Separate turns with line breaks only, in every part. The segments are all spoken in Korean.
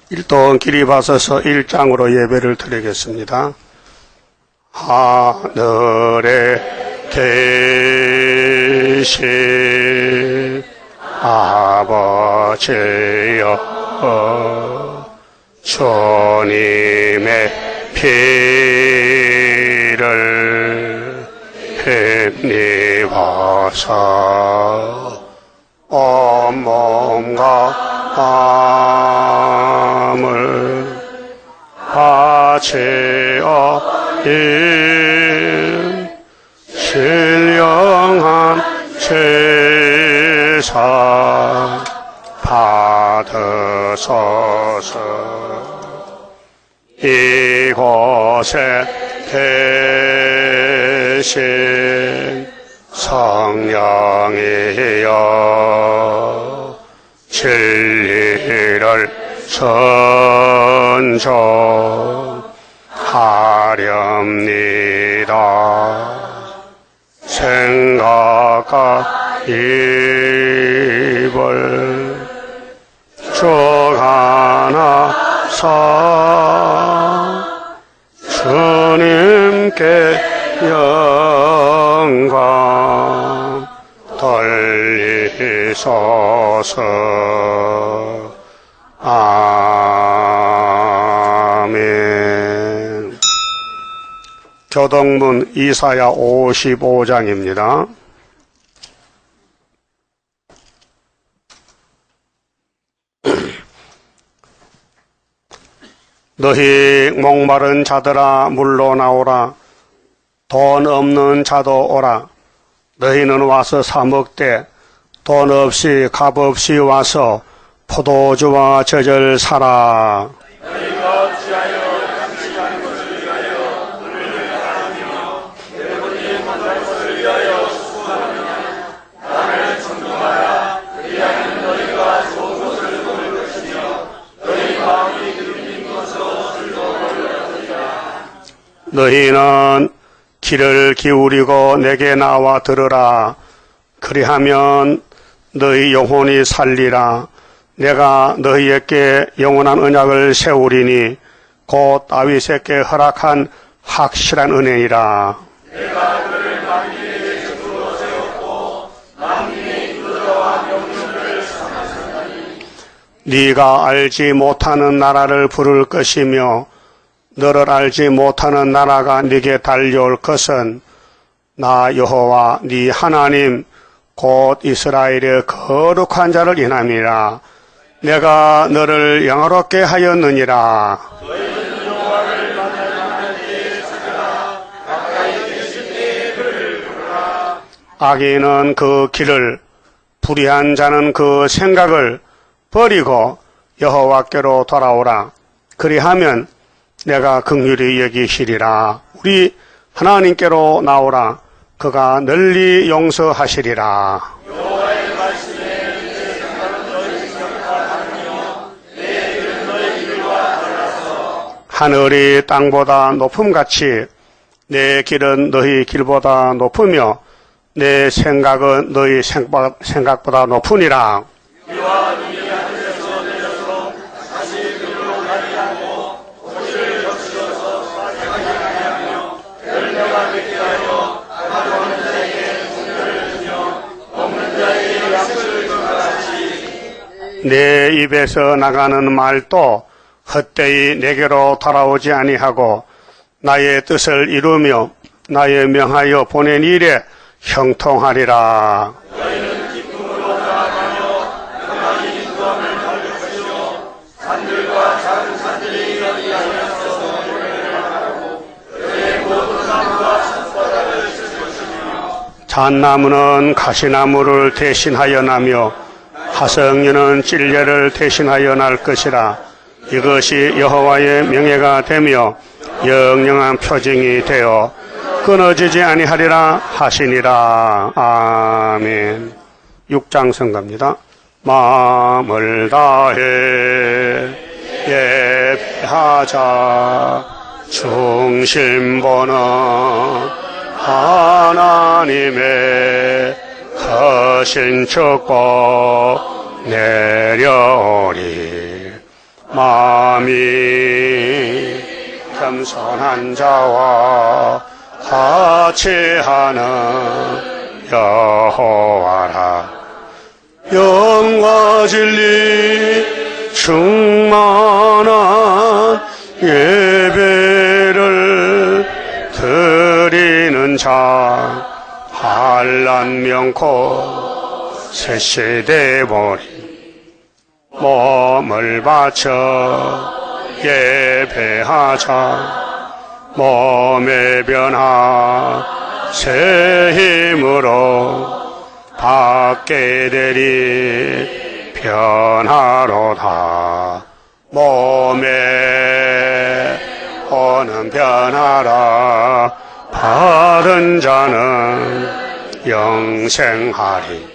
일동 기리바서서 1장으로 예배를 드리겠습니다. 하늘에 계신 아버지여, 주님의 피를 힘입어서 온몸과 마음을 바치 어린 신령한 제사 받으소서. 이곳에 계신 성령이여, 진리를 선전하렵니다. 생각과 입을 쭉 하나사 주님께 영광 돌리소서. 아멘. 교동문 이사야 55장입니다. 너희 목마른 자들아 물러 나오라. 돈 없는 자도 오라. 너희는 와서 사 먹되 돈 없이 값 없이 와서 포도주와 젖을 사라.
너희가 어찌하여 양식하는 것을 위하여 물을 바라며 배부르게 만날 것을 위하여 수고하느냐. 나를 청종하라. 그리하면 너희가 좋은 것을 먹을 것이며 너희 마음이 기름진 것으로 즐거움을 얻으리라.
너희는 귀를 기울이고 내게 나와 들으라. 그리하면 너희 영혼이 살리라. 내가 너희에게 영원한 언약을 세우리니 곧 다윗에게 허락한 확실한 은혜이라.
내가 그를 만민에게 주로 세웠고 만민의 인도자와 명령을 삼았으니
네가 알지 못하는 나라를 부를 것이며 너를 알지 못하는 나라가 네게 달려올 것은 나 여호와 네 하나님 곧 이스라엘의 거룩한 자를 인함이라. 내가 너를 영화롭게 하였느니라.
너희는 여호와를 만날 만한 때에 찾으라. 가까이 계실 때에 그를 부르라.
악인은 그 길을, 불의한 자는 그 생각을 버리고 여호와께로 돌아오라. 그리하면 내가 긍휼히 여기시리라. 우리 하나님께로 나오라. 그가 널리 용서하시리라.
여호와의 말씀에 내 생각은 너희 생각과 다르며 내 길은 너희 길과 달라서
하늘이 땅보다 높음같이 내 길은 너희 길보다 높으며 내 생각은 너희 생각보다 높으니라.
비와 눈이 하늘에서 내려서 다시 그리로 가지 않고 옷을 적셔서 빠지지 아니하며 열매가 맺게 하여 가져오는 자에게 분별을 주며 먹는 자에게 약속을 준 것 같이
내 입에서 나가는 말도 헛되이 내게로 돌아오지 아니하고 나의 뜻을 이루며 나의 명하여 보낸 일에 형통하리라.
너희는 기쁨으로 나아가며 평안히 인도함을 받을 것이요 산들과 작은 산들이 여기하면서 노래를 하고 그의 모든 나무와 산바닥을 칠 것이며
잣나무는 가시나무를 대신하여 나며 화석류는 찔레를 대신하여 날 것이라. 이것이 여호와의 명예가 되며 영영한 표징이 되어 끊어지지 아니하리라 하시니라. 아멘. 6장 성가입니다. 마음을 다해 예배하자. 중심 보는 하나님의 거신 축복 내려오리. 마음이 겸손한 자와 같이 하는 여호와라. 영과 진리 충만한 예배를 드리는 자, 환난 명코 셋시대 보리. 몸을 바쳐 예배하자. 몸의 변화 새 힘으로 받게 되리 변화로다. 몸에 오는 변화라 받은 자는 영생하리.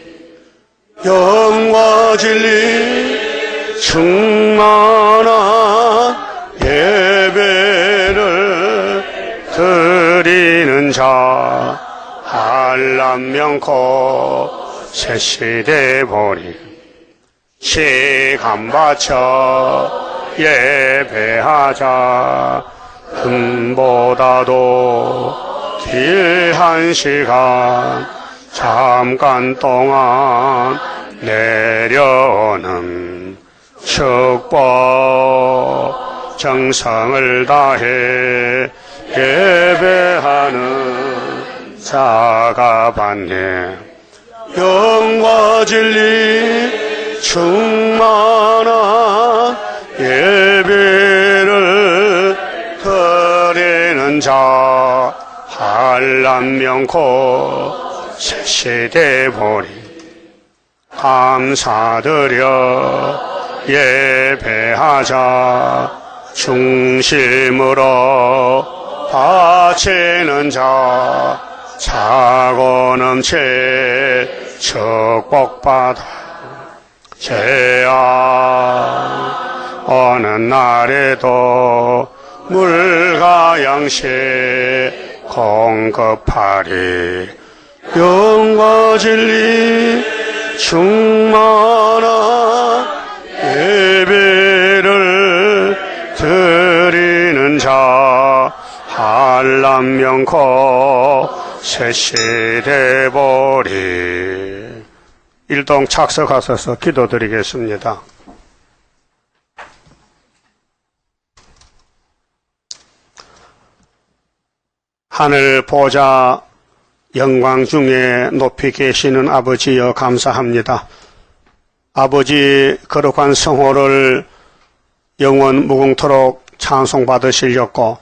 영과 진리 충만한 예배를 드리는 자, 환난 명코 셋시대 보리. 시간 바쳐 예배하자. 금보다도 귀한 시간 잠깐 동안 내려오는 축복 정성을 다해 예배하는 자가 받네. 영과 진리 충만한 예배를 드리는 자, 환난 명코 셋시대 보리. 감사드려 예배하자. 중심으로 바치는 자, 차고 넘칠 축복받아. 죄악 어느 날에도 물과 양식 공급하리. 영과 진리 충만한 예배를 드리는 자, 환난 명코 셋시대 보리. 일동 착석하셔서 기도드리겠습니다. 하늘 보좌 영광 중에 높이 계시는 아버지여 감사합니다. 아버지 거룩한 성호를 영원 무궁토록 찬송받으시려고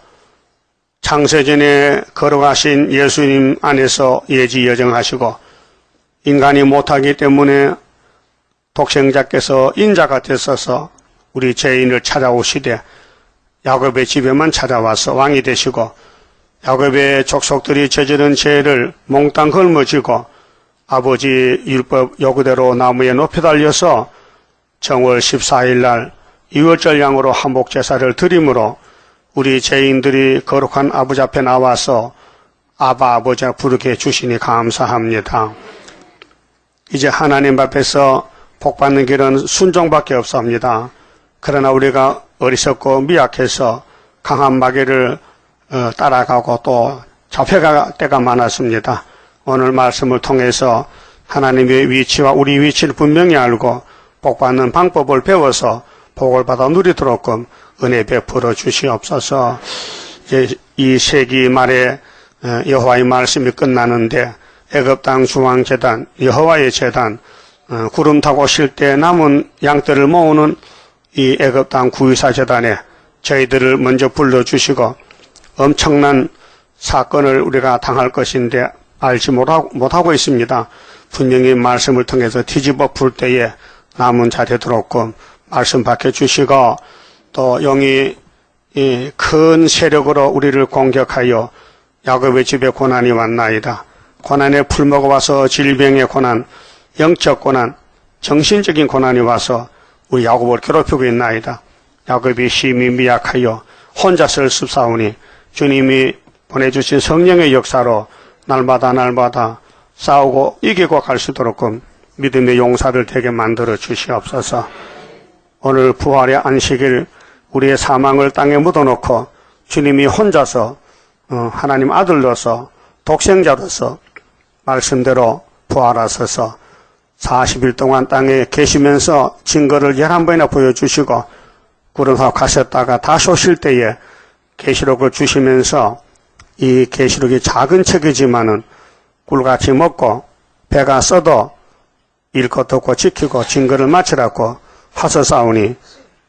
창세전에 거룩하신 예수님 안에서 예지여정하시고 인간이 못하기 때문에 독생자께서 인자가 되셔서 우리 죄인을 찾아오시되 야곱의 집에만 찾아와서 왕이 되시고 야곱의 족속들이 저지른 죄를 몽땅 걸머쥐고 아버지 율법 요구대로 나무에 높이 달려서 정월 14일 날 유월절양으로 한복제사를 드림으로 우리 죄인들이 거룩한 아버지 앞에 나와서 아바 아버지 부르게 주시니 감사합니다. 이제 하나님 앞에서 복받는 길은 순종밖에 없습니다. 그러나 우리가 어리석고 미약해서 강한 마귀를 따라가고 또 잡혀갈 때가 많았습니다. 오늘 말씀을 통해서 하나님의 위치와 우리 위치를 분명히 알고 복받는 방법을 배워서 복을 받아 누리도록끔 은혜 베풀어 주시옵소서. 이제 이 세기 말에 여호와의 말씀이 끝나는데 애굽 땅 중앙제단 여호와의 제단 구름 타고 쉴 때 남은 양떼를 모으는 이 애굽 땅 구유사 제단에 저희들을 먼저 불러주시고 엄청난 사건을 우리가 당할 것인데 알지 못하고 있습니다. 분명히 말씀을 통해서 뒤집어 풀 때에 남은 자 되도록끔 말씀 밝혀주시고 또 영이 큰 세력으로 우리를 공격하여 야곱의 집에 고난이 왔나이다. 고난에 풀먹어 와서 질병의 고난, 영적 고난, 정신적인 고난이 와서 우리 야곱을 괴롭히고 있나이다. 야곱이 힘이 미약하여 혼자 설 습사오니 주님이 보내주신 성령의 역사로 날마다 싸우고 이기고 갈 수 있도록끔 믿음의 용사를 되게 만들어 주시옵소서. 오늘 부활의 안식일 우리의 사망을 땅에 묻어놓고 주님이 혼자서 하나님 아들로서 독생자로서 말씀대로 부활하셔서 40일 동안 땅에 계시면서 증거를 11번이나 보여주시고 구름하고 가셨다가 다시 오실 때에 계시록을 주시면서 이 계시록이 작은 책이지만은 꿀같이 먹고 배가 써도 일것 없고 지키고 증거를 마치라고 하소사오니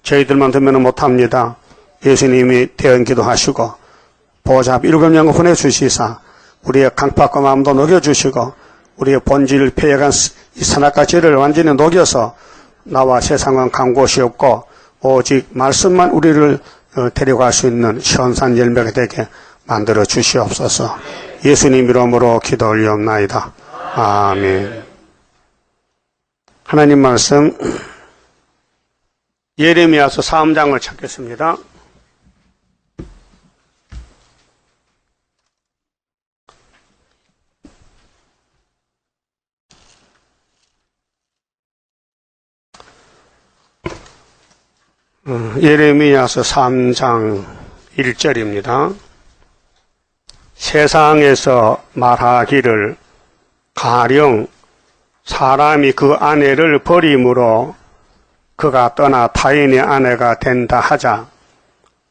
저희들만 되면 못합니다. 예수님이 대언기도 하시고 보좌 일곱 영을 보내주시사 우리의 강팍과 마음도 녹여주시고 우리의 본질을 폐해간 이 선악과 죄를 완전히 녹여서 나와 세상은 간 곳이 없고 오직 말씀만 우리를 데려갈 수 있는 시원산 열매가 되게 만들어 주시옵소서. 예수님 이름으로 기도 올리옵나이다. 아멘. 하나님 말씀 예레미야서 3장을 찾겠습니다. 예레미야서 3장 1절입니다. 세상에서 말하기를 가령 사람이 그 아내를 버림으로 그가 떠나 타인의 아내가 된다 하자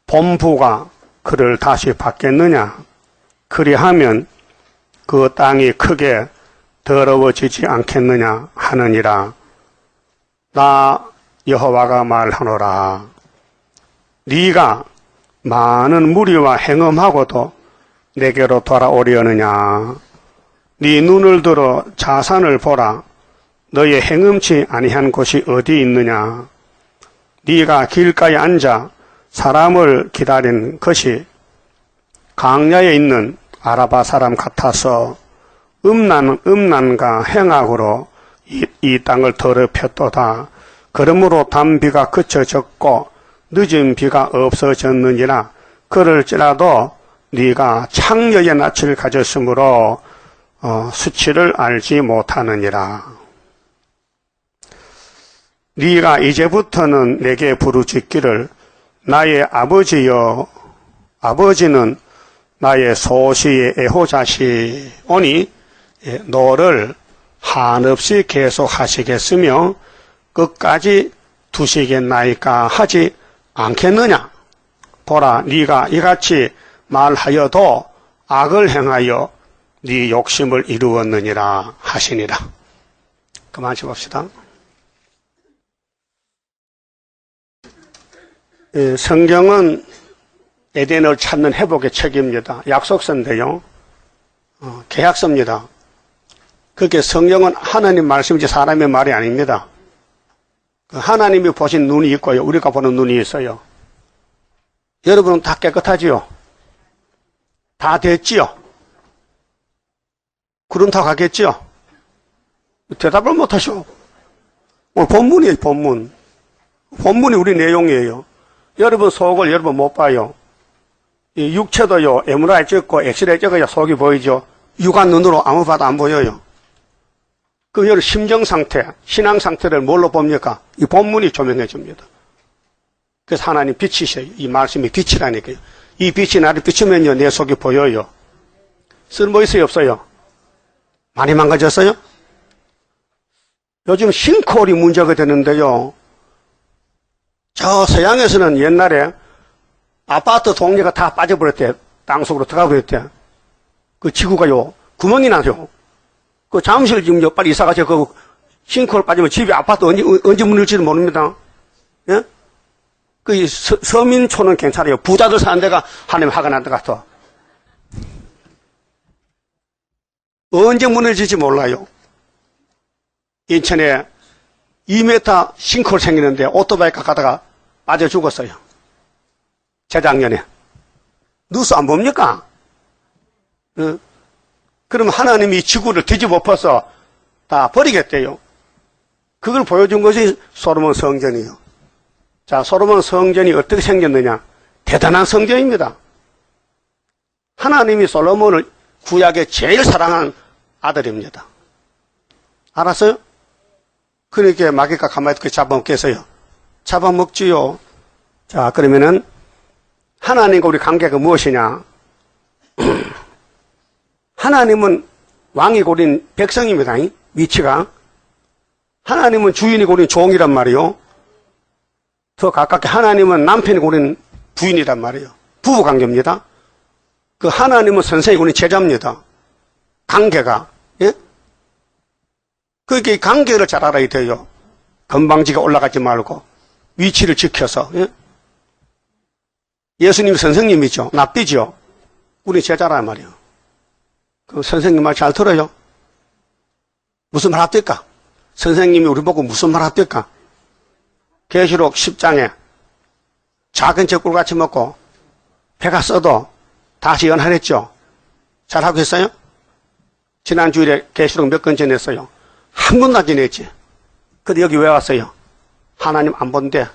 본부가 그를 다시 받겠느냐? 그리하면 그 땅이 크게 더러워지지 않겠느냐 하느니라. 나 여호와가 말하노라. 네가 많은 무리와 행음하고도 내게로 돌아오려느냐? 네 눈을 들어 자산을 보라. 너의 행음치 아니한 곳이 어디 있느냐? 네가 길가에 앉아 사람을 기다린 것이 강야에 있는 아라바 사람 같아서 음란과 행악으로 이 땅을 더럽혔도다. 그러므로 단비가 그쳐졌고 늦은 비가 없어졌느니라. 그럴지라도 네가 창녀의 낯을 가졌으므로 수치를 알지 못하느니라. 네가 이제부터는 내게 부르짖기를 나의 아버지여. 아버지는 나의 소시의 애호자시오니 너를 한없이 계속하시겠으며 끝까지 두시겠나이까 하지 않겠느냐? 보라, 네가 이같이 말하여도 악을 행하여 네 욕심을 이루었느니라 하시니라. 그만 봅시다. 성경은 에덴을 찾는 회복의 책입니다. 약속서인데요. 계약서입니다. 그게 성경은 하나님 말씀이지 사람의 말이 아닙니다. 하나님이 보신 눈이 있고요. 우리가 보는 눈이 있어요. 여러분은 다 깨끗하지요? 다 됐지요? 구름 타 가겠지요? 대답을 못하셔. 오늘 본문이에요, 본문. 본문이 우리 내용이에요. 여러분 속을 여러분 못 봐요. 이 육체도요, MRI 찍고 엑스레이 찍어야 속이 보이죠? 육안 눈으로 아무 봐도 안 보여요. 그 여러분 심정 상태, 신앙 상태를 뭘로 봅니까? 이 본문이 조명해 줍니다. 그래서 하나님 빛이셔요. 이 말씀이 빛이라니까요. 이 빛이 나를 비추면요, 내 속이 보여요. 쓸모 있어요, 없어요? 많이 망가졌어요? 요즘 싱크홀이 문제가 되는데요. 저 서양에서는 옛날에 아파트 동네가 다 빠져버렸대. 땅속으로 들어가 버렸대. 그 지구가요, 구멍이 나죠. 그 잠실 지금 빨리 이사가서 그 싱크홀 빠지면 집이 아파트 언제 무너질지도 모릅니다. 예? 그 서민촌은 괜찮아요. 부자들 사는 데가 하나님 화가 난 것 같아. 언제 무너질지 몰라요. 인천에 2m 싱크홀 생기는데 오토바이 가다가 빠져 죽었어요. 재작년에. 뉴스 안 봅니까? 그럼 하나님이 이 지구를 뒤집어 엎어서 다 버리겠대요. 그걸 보여준 것이 솔로몬 성전이에요. 자, 솔로몬 성전이 어떻게 생겼느냐? 대단한 성전입니다. 하나님이 솔로몬을 구약에 제일 사랑한 아들입니다. 알았어요? 그러니까 마귀가 가만히 있게 잡아먹겠어요. 잡아먹지요. 자, 그러면은 하나님과 우리 관계가 무엇이냐? 하나님은 왕이고 우린 백성입니다. 위치가. 하나님은 주인이고 우린 종이란 말이요. 더 가깝게 하나님은 남편이고 우린 부인이란 말이에요. 부부관계입니다. 그 하나님은 선생이고 우린 제자입니다. 관계가. 예? 그렇게 관계를 잘 알아야 돼요. 건방지게 올라가지 말고 위치를 지켜서. 예? 예수님이 선생님이죠. 납비죠. 우리 제자란 말이에요. 그 선생님 말 잘 들어요. 무슨 말 합니까? 선생님이 우리 보고 무슨 말 합니까? 계시록 10장에 작은 젖꿀같이 먹고 배가 써도 다시 연하랬죠. 잘하고 있어요? 지난 주일에 계시록 몇 건 전했어요? 한 번도 안 지냈지. 근데 여기 왜 왔어요? 하나님 안 본대.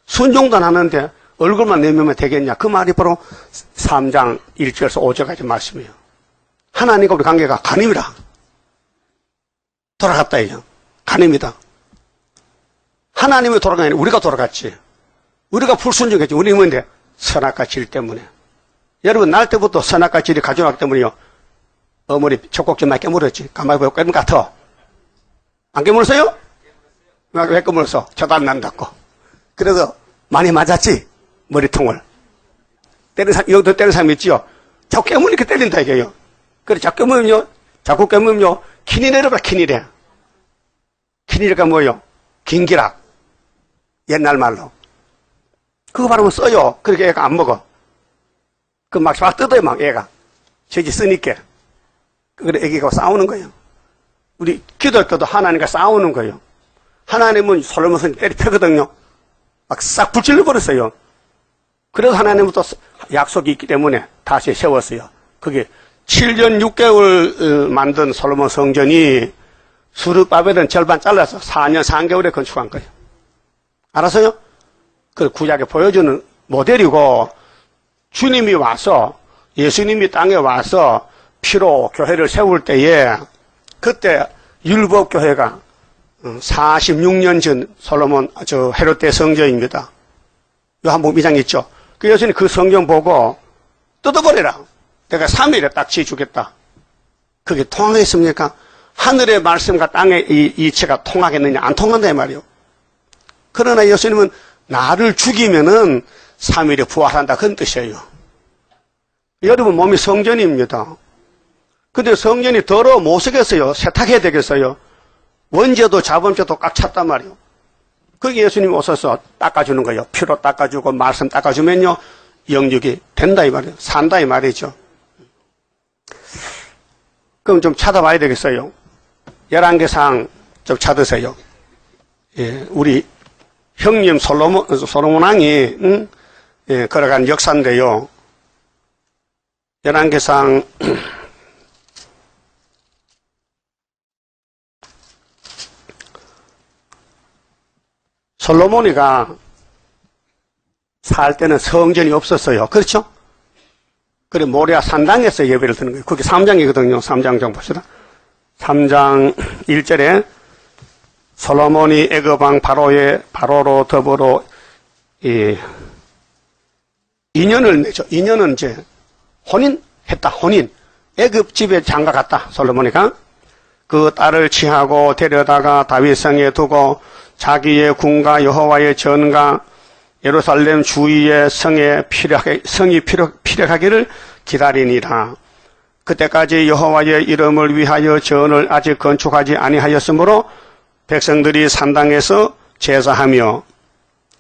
순종도 안 하는데 얼굴만 내밀면 되겠냐. 그 말이 바로 3장 1절에서 5절까지 말씀이에요. 하나님과 우리 관계가 간입니다. 돌아갔다 이죠. 간입니다. 하나님이 돌아가니 우리가 돌아갔지. 우리가 불순종했지. 우리 뭔데? 선악과 질 때문에. 여러분 날 때부터 선악과 질이 가져왔기 때문에요. 어머니 젖꼭지 많이 깨물었지. 가만히 보고 깨물 같아. 안 깨물었어요? 왜 깨물었어? 저도 안 난다고. 그래서 많이 맞았지. 머리통을. 때리는 사람, 여기도 때리는 사람이 있지요. 자꾸 깨물니까 때린다 이게요. 그래 자꾸 깨물면요. 자꾸 깨물면요. 키니 내려봐 키니래. 키니가 뭐예요? 긴기락. 옛날 말로. 그거 바르면 써요. 그렇게 애가 안 먹어. 그 막 뜯어요 막 애가. 저기 쓰니까. 그래 애기가 싸우는 거예요. 우리 기도할 때도 하나님과 싸우는 거예요. 하나님은 솔로몬 성이 때리 패거든요. 막 싹 불질러 버렸어요. 그래서 하나님은 또 약속이 있기 때문에 다시 세웠어요. 그게 7년 6개월 만든 솔로몬 성전이 수르바벨은 절반 잘라서 4년 3개월에 건축한 거예요. 알았어요? 그 구약에 보여주는 모델이고 주님이 와서 예수님이 땅에 와서 피로 교회를 세울 때에 그때 율법교회가 46년 전 솔로몬 헤롯 때 성전입니다. 요한복음 2장 있죠. 그 예수님 그 성경 보고 뜯어버려라. 내가 3일에 딱 지어주겠다. 그게 통하겠습니까? 하늘의 말씀과 땅의 이 이체가 통하겠느냐? 안 통한다 이 말이요. 그러나 예수님은 나를 죽이면은 3일에 부활한다 그런 뜻이에요. 여러분 몸이 성전입니다. 근데 성전이 더러워 못 쓰겠어요. 세탁해야 되겠어요. 원죄도 자범죄도 꽉 찼단 말이에요. 거기 예수님이 오셔서 닦아주는 거예요. 피로 닦아주고 말씀 닦아주면요. 영육이 된다 이 말이에요. 산다 이 말이죠. 그럼 좀 찾아봐야 되겠어요. 11개상 좀 찾으세요. 예, 우리 형님 솔로몬 왕이 예, 걸어간 역사인데요. 11개상 솔로몬이가 살 때는 성전이 없었어요. 그렇죠? 그래 모리아 산당에서 예배를 드는 거예요. 그게 3장이거든요. 3장 좀 봅시다. 3장 1절에 솔로몬이 애굽왕 바로로 더불어 인연을 맺죠. 인연은 이제 혼인했다. 혼인. 애굽 집에 장가 갔다. 솔로몬이가 그 딸을 취하고 데려다가 다윗성에 두고 자기의 군과 여호와의 전과 예루살렘 주위의 성이 피력하기를 기다리니라. 그때까지 여호와의 이름을 위하여 전을 아직 건축하지 아니하였으므로 백성들이 산당에서 제사하며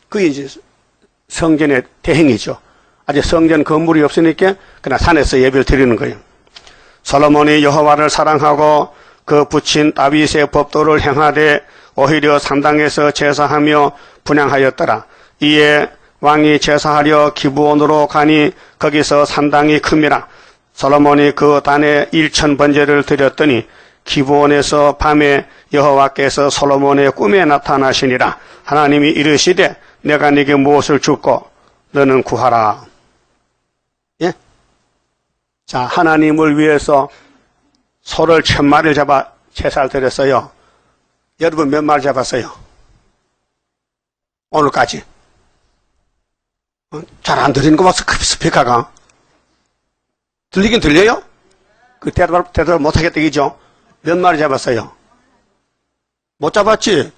그게 이제 성전의 대행이죠. 아직 성전 건물이 없으니까 그냥 산에서 예배를 드리는 거예요. 솔로몬이 여호와를 사랑하고 그 부친 다윗의 법도를 행하되 오히려 산당에서 제사하며 분향하였더라. 이에 왕이 제사하려 기브온으로 가니 거기서 산당이 큼이라. 솔로몬이 그 단에 1000번제를 드렸더니 기브온에서 밤에 여호와께서 솔로몬의 꿈에 나타나시니라. 하나님이 이르시되 내가 네게 무엇을 줬고 너는 구하라. 예? 자, 하나님을 위해서 소를 1000마리를 잡아 제사를 드렸어요. 여러분 몇 마리 잡았어요? 오늘까지 잘 안 들리는 거 봐서 스피커가. 들리긴 들려요? 그 대답을 못하겠다, 이죠? 몇 마리 잡았어요? 못 잡았지?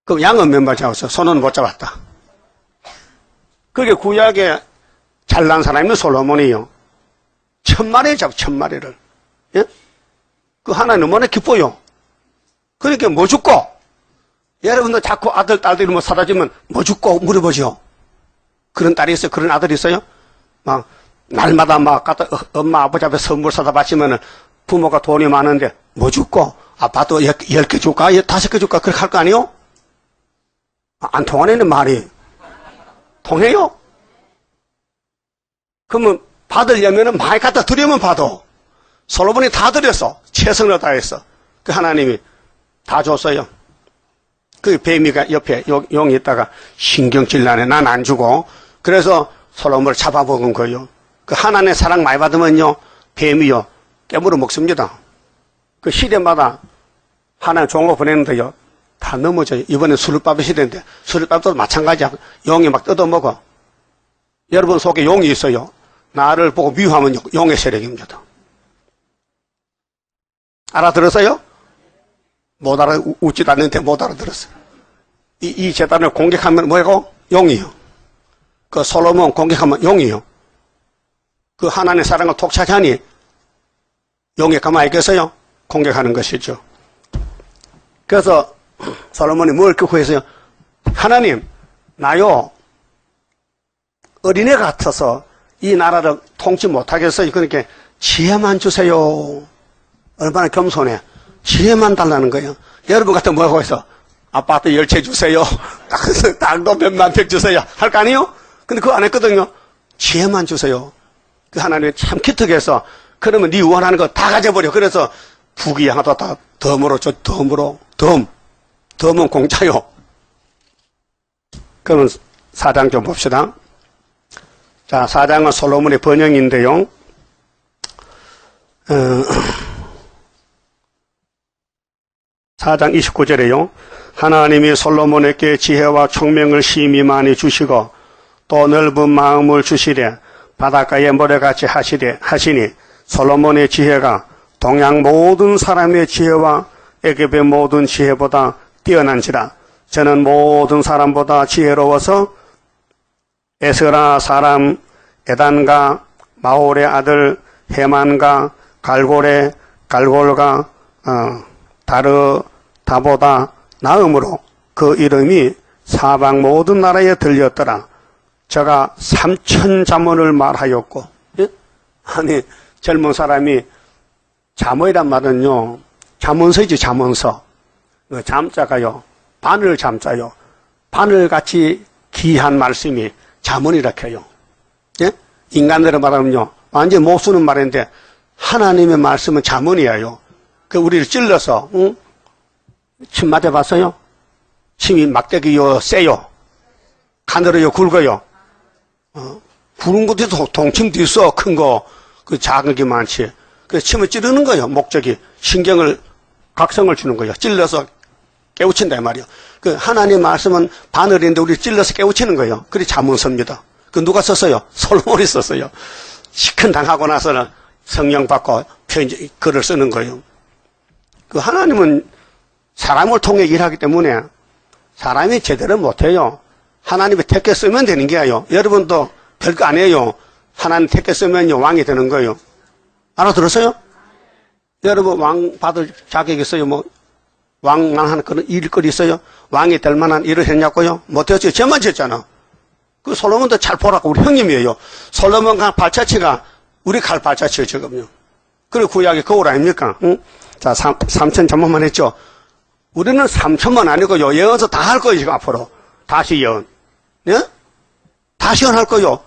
그럼 양은 몇 마리 잡았어? 소는 못 잡았다. 그게 구약에 잘난 사람이 솔로몬이요. 1000마리 잡고 1000마리를. 예? 그 하나님 얼마나 기뻐요. 그러니까 뭐 죽고? 여러분들 자꾸 아들, 딸들이 뭐 사라지면 뭐 죽고 물어보죠. 그런 딸이 있어요? 그런 아들이 있어요? 막, 날마다 막 갖다 엄마, 아버지 앞에 선물 사다 바치면은 부모가 돈이 많은데 뭐 줄까? 아빠도 10개 줄까? 5개 줄까? 그렇게 할 거 아니요? 안 통하네, 말이. 통해요? 그러면 받으려면은 많이 갖다 드리면 받아. 솔로몬이 다 드렸어. 최선을 다했어. 그 하나님이 다 줬어요. 그 뱀이가 옆에 용이 있다가 신경질 나네. 난 안 주고. 그래서 솔로몬을 잡아먹은 거예요. 그 하나님의 사랑 많이 받으면요, 뱀이요, 깨물어 먹습니다. 그 시대마다 하나님 좋은 거 보내는데요, 다 넘어져요. 이번엔 수르밥의 시대인데, 수르밥도 마찬가지야. 용이 막 뜯어먹어. 여러분 속에 용이 있어요. 나를 보고 미워하면 용의 세력입니다. 알아들었어요? 못 웃지도 않는데 못 알아들었어요. 이 재단을 공격하면 뭐라고? 용이요. 그 솔로몬 공격하면 용이요. 그 하나님의 사랑을 독차지하니 용이 가만히 있겠어요? 공격하는 것이죠. 그래서 솔로몬이 뭘 구했어요? 하나님, 나요 어린애 같아서 이 나라를 통치 못하겠어요. 그러니까 지혜만 주세요. 얼마나 겸손해. 지혜만 달라는 거예요. 여러분 같으면 뭐라고 해서 아파트 10채 주세요. 땅도 몇만 평 주세요. 할 거 아니에요? 근데 그거 안 했거든요. 지혜만 주세요. 그 하나님이 참 기특해서 그러면 네 원하는 거 다 가져버려. 그래서 부귀 하나도 다 덤으로 줘. 덤은 공짜요. 그러면 4장 좀 봅시다. 자, 4장은 솔로몬의 번영인데요. 4장 29절에요. 하나님이 솔로몬에게 지혜와 총명을 심히 많이 주시고 또 넓은 마음을 주시되 바닷가의 모래같이 하시니 솔로몬의 지혜가 동양 모든 사람의 지혜와 애굽의 모든 지혜보다 뛰어난지라. 저는 모든 사람보다 지혜로워서 에스라 사람 에단과 마올의 아들 헤만과 갈골과 다르다보다 나음으로 그 이름이 사방 모든 나라에 들렸더라. 저가 3000자문을 말하였고. 예? 아니 젊은 사람이 자문이란 말은요, 자문서이지, 자문서. 그 잠자가요, 바늘 잠자요. 바늘같이 귀한 말씀이 자문이라 해요. 예? 인간들을 말하면요, 완전 못 쓰는 말인데 하나님의 말씀은 자문이에요. 그 우리를 찔러서, 응? 침 맞아봤어요? 침이 막대기요, 세요. 가늘어요, 굵어요. 굵은 것도 있어, 동침도 있어, 큰 거. 그 작은 게 많지. 그 침을 찌르는 거예요, 목적이. 신경을, 각성을 주는 거예요. 찔러서 깨우친다, 이 말이에요. 그 하나님 말씀은 바늘인데 우리 찔러서 깨우치는 거예요. 그게 자문서입니다. 그 누가 썼어요? 솔로몬이 썼어요. 시큰 당하고 나서는 성령 받고 편지, 글을 쓰는 거예요. 그 하나님은 사람을 통해 일하기 때문에 사람이 제대로 못해요. 하나님이 택해 쓰면 되는 게예요. 여러분도 별거 아니에요. 하나님 택해 쓰면요, 왕이 되는 거예요. 알아들었어요? 여러분 왕 받을 자격이 있어요? 뭐 왕만한 그런 일거리 있어요? 왕이 될 만한 일을 했냐고요? 못했어요. 저만 지었잖아. 그 솔로몬도 잘 보라고 우리 형님이에요. 솔로몬 간 발자취가 우리 갈 발자취예요, 지금요. 그리고 구약의 거울 아닙니까? 응? 자, 3천 전문만 했죠. 우리는 3천만 아니고요. 예언서 다 할 거예요, 지금 앞으로. 다시 예언. 예? 다시 예언할 거요.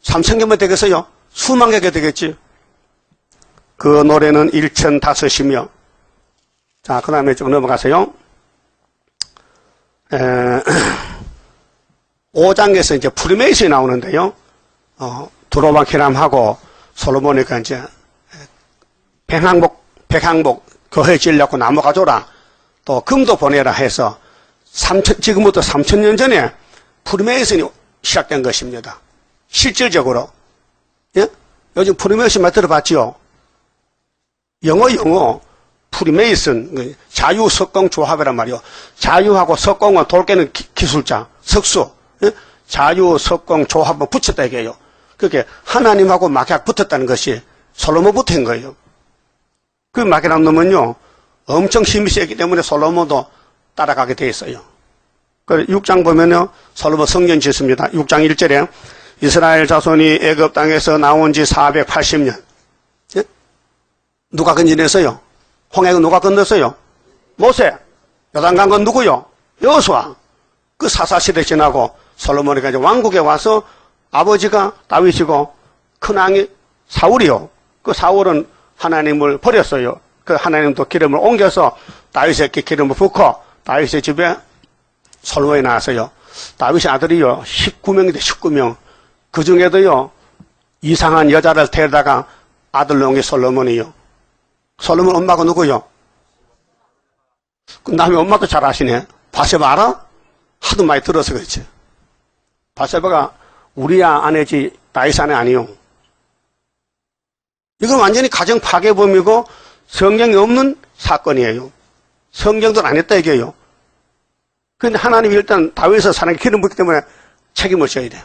3천 개면 되겠어요? 수만 개가 되겠지. 그 노래는 1005이며. 자, 그 다음에 좀 넘어가세요. 5장에서 이제 프리메이슨이 나오는데요. 두로방 히람하고 솔로몬이가 이제 백항복 교회 지으려고 나무 가져라. 또 금도 보내라 해서 지금부터 3000년 전에 프리메이슨이 시작된 것입니다. 실질적으로. 예? 요즘 프리메이션 말 들어봤죠? 영어 프리메이슨 자유석공 조합이란 말이요. 자유하고 석공은 돌 깨는 기술자 석수. 예? 자유석공 조합을 붙였다 이게요. 그렇게 하나님하고 마귀가 붙었다는 것이 솔로몬 붙은 거예요. 그 마귀라는 놈은요 엄청 힘이 세기 때문에 솔로몬도 따라가게 돼 있어요. 그 6장 보면요 솔로몬 성전 짓습니다. 6장 1절에 이스라엘 자손이 애굽 땅에서 나온 지 480년. 예? 누가 건지냈어요? 홍해는 누가 건넜어요? 모세. 요단강 건 누구요? 여호수아. 그 사사시대 지나고 솔로몬이 이제 왕국에 와서 아버지가 다윗이고 큰왕이 사울이요. 그 사울은 하나님을 버렸어요. 그 하나님도 기름을 옮겨서 다윗에게 기름을 붓고 다윗의 집에 솔로몬이 나왔어요. 다윗의 아들이요 19명인데 19명. 그 중에도요 이상한 여자를 데려다가 아들 낳은 게 솔로몬이요. 솔로몬 엄마가 누구요? 그 남의 엄마도 잘 아시네. 바세바 알아? 하도 많이 들어서 그렇지. 바세바가 우리야 아내지 다윗 아내 아니요. 이건 완전히 가정 파괴범이고 성경에 없는 사건이에요. 성경도 안 했다 이게요. 그런데 하나님이 일단 다윗을 사랑에 기름 붓기 때문에 책임을 져야 돼요.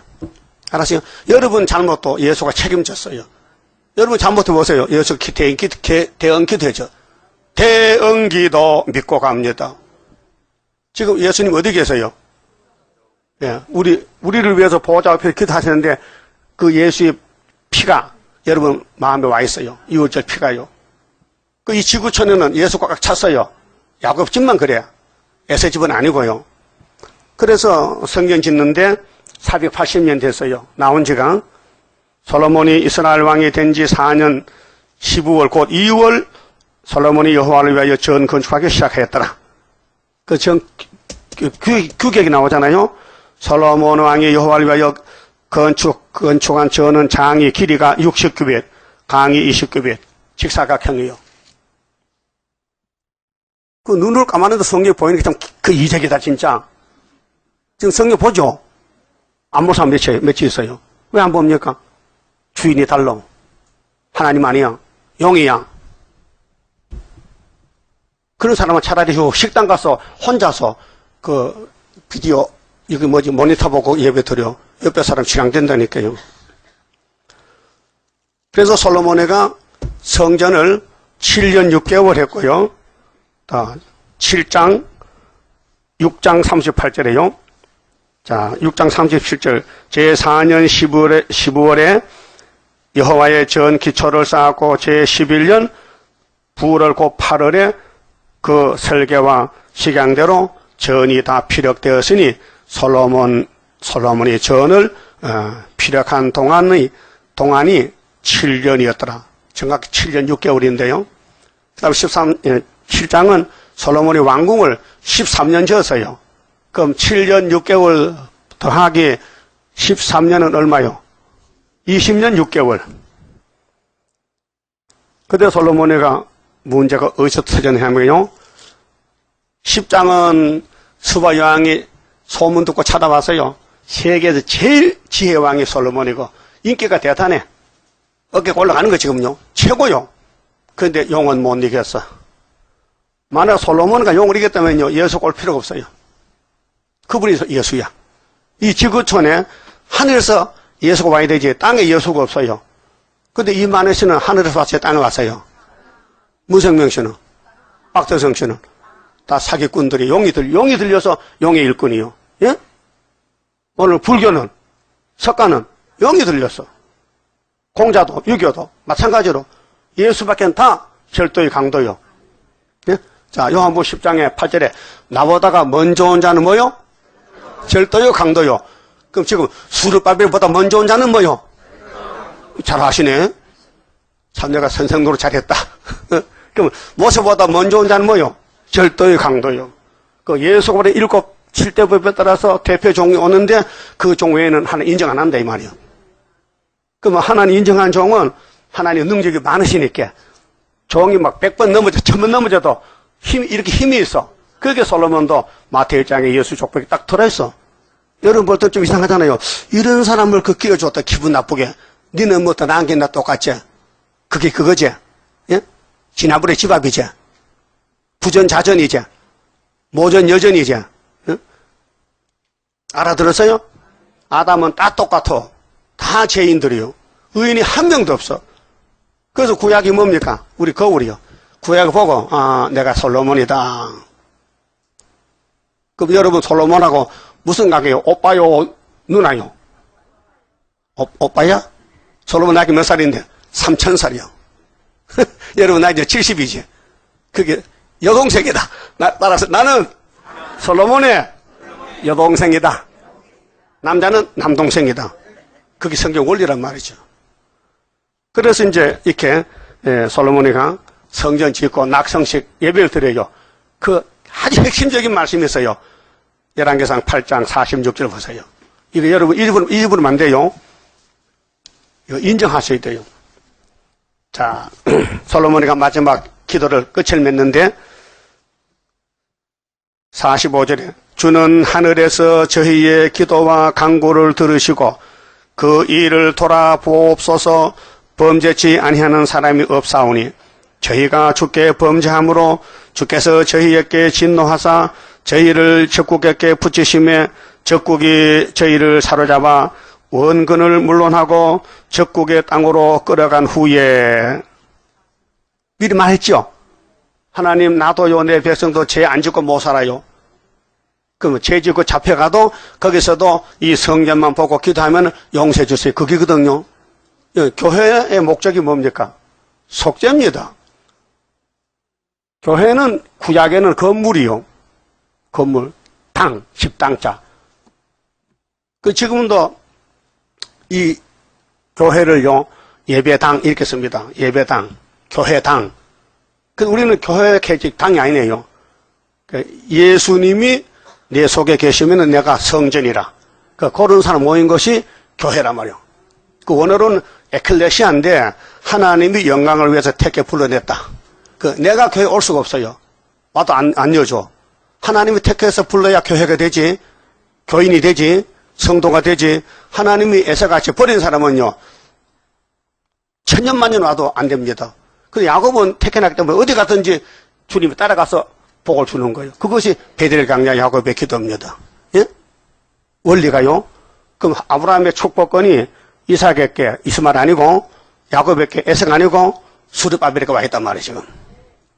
알았어요? 여러분 잘못도 예수가 책임졌어요. 여러분 잘못해 보세요. 예수 대응기도죠. 대응기도 믿고 갑니다. 지금 예수님 어디 계세요? 예, 우리를 위해서 보호자 앞에 기도하시는데 그 예수의 피가 여러분 마음에 와 있어요. 이웃절 피가요. 그 이 지구촌에는 예수가 꽉 찼어요. 야곱 집만 그래요. 에세 집은 아니고요. 그래서 성경 짓는데 480년 됐어요. 나온 지가. 솔로몬이 이스라엘 왕이 된 지 4년 12월 곧 2월 솔로몬이 여호와를 위하여 전 건축하기 시작했더라. 그 규격이 나오잖아요. 솔로몬 왕이 여호와를 위하여 건축한 전은 장이 길이가 60규빗, 강이 20규빗, 직사각형이요. 그 눈을 감았는데 성경이 보이는 게 참 그 이색이다 진짜. 지금 성경 보죠? 안 본 사람 몇이 있어요? 왜 안 봅니까? 주인이 달라. 하나님 아니야. 용이야. 그런 사람은 차라리 식당 가서 혼자서 그 비디오 이거 뭐지 모니터 보고 예배 드려. 옆에 사람 지랑된다니까요. 그래서 솔로몬이가 성전을 7년 6개월 했고요. 6장 38절에요. 자, 6장 37절. 제4년 12월에 여호와의 전 기초를 쌓았고 제11년 9월 곧 8월에 그 설계와 식양대로 전이 다 피력되었으니 솔로몬이 전을 피력한 동안이 7년이었더라. 정확히 7년 6개월인데요. 그 다음 7장은 솔로몬이 왕궁을 13년 지었어요. 그럼 7년 6개월 더하기 13년은 얼마요? 20년 6개월. 그때 솔로몬이가 문제가 어디서 터졌냐면요. 10장은 수바 여왕이 소문 듣고 찾아왔어요. 세계에서 제일 지혜왕이 솔로몬이고 인기가 대단해. 어깨가 올라가는 거 지금요. 최고요. 그런데 용은 못 이겼어. 만약 솔로몬이가 용을 이겼다면요. 예수가 올 필요가 없어요. 그분이 예수야. 이 지구촌에 하늘에서 예수가 와야 되지 땅에 예수가 없어요. 근데 이만희 씨는 하늘에서 왔어요? 땅에 왔어요? 문성명 씨는? 박대성 씨는? 다 사기꾼들이 용이 들려서 용의 일꾼이요. 예? 오늘 불교는 석가는 용이 들렸어. 공자도 유교도 마찬가지로 예수밖에 다 절도의 강도요. 예? 자, 요한복음 10장에 8절에 나보다가 먼저 온 자는 뭐요? 절도요 강도요. 그럼 지금 수르바벨보다 먼저 온 자는 뭐요? 잘 아시네. 참 내가 선생노릇 잘했다. 그럼 모세보다 먼저 온 자는 뭐요? 절도요 강도요. 그 예수가 보내 7대법에 따라서 대표 종이 오는데 그 종 외에는 하나님 인정 안 한다 이 말이요. 그럼 하나님 인정한 종은 하나님 능력이 많으시니까 종이 막 100번 넘어져 1000번 넘어져도 이렇게 힘이 있어. 그게 솔로몬도 마태일장에 예수 족복이 딱 들어있어. 여러분 볼 때 좀 이상하잖아요. 이런 사람을 그 끼워줬다 기분 나쁘게. 니는 뭐 더 나은 게 나 똑같지? 그게 그거지? 예? 지난번에 집 앞이지? 부전자전이지? 모전여전이지? 예? 알아들었어요? 아담은 다 똑같아. 다 죄인들이요. 의인이 한 명도 없어. 그래서 구약이 뭡니까? 우리 거울이요. 구약을 보고 내가 솔로몬이다. 그럼 여러분 솔로몬하고 무슨 관계요? 오빠요? 누나요? 오빠야? 솔로몬 나이 몇 살인데? 3000살이요. 여러분 나 이제 70이지. 그게 여동생이다. 따라서 나는 솔로몬의 여동생이다. 남자는 남동생이다. 그게 성경 원리란 말이죠. 그래서 이제 이렇게 솔로몬이가 성전 짓고 낙성식 예배를 드려요. 그 아주 핵심적인 말씀이 있어요. 열왕기상 8장 46절 보세요. 이거 여러분 잊어버리면 안 돼요. 이거 인정하셔야 돼요. 자, 솔로몬이가 마지막 기도를 끝을 맺는데 45절에 주는 하늘에서 저희의 기도와 간구를 들으시고 그 일을 돌아보옵소서. 범죄치 아니하는 사람이 없사오니 저희가 주께 범죄함으로 주께서 저희에게 진노하사 저희를 적국에게 붙이심에 적국이 저희를 사로잡아 원근을 물론하고 적국의 땅으로 끌어간 후에 미리 말했죠. 하나님 놔둬요. 내 백성도 죄 안 짓고 못 살아요. 그럼 죄 짓고 잡혀가도 거기서도 이 성전만 보고 기도하면 용서해 주세요. 그기거든요. 교회의 목적이 뭡니까? 속죄입니다. 교회는 구약에는 건물이요. 건물, 당, 십당자. 지금도 이 교회를요, 예배당 이렇게 씁니다. 예배당, 교회당. 우리는 교회 개직 당이 아니네요. 예수님이 내 속에 계시면 내가 성전이라. 그런 사람 모인 것이 교회란 말이요. 원어로는 에클레시아인데 하나님이 영광을 위해서 택해 불러냈다. 내가 교회 올 수가 없어요. 와도 안 여줘. 하나님이 택해서 불러야 교회가 되지, 교인이 되지, 성도가 되지. 하나님이 애서같이 버린 사람은요, 천년만년 와도 안 됩니다. 야곱은 택해놨기 때문에 어디 가든지 주님이 따라가서 복을 주는 거예요. 그것이 베델 강야 야곱의 기도입니다. 예? 원리가요. 그럼 아브라함의 축복권이 이삭에게 이스마엘 아니고 야곱에게 에서가 아니고 수르바벨에게 와 있단 말이에요. 지금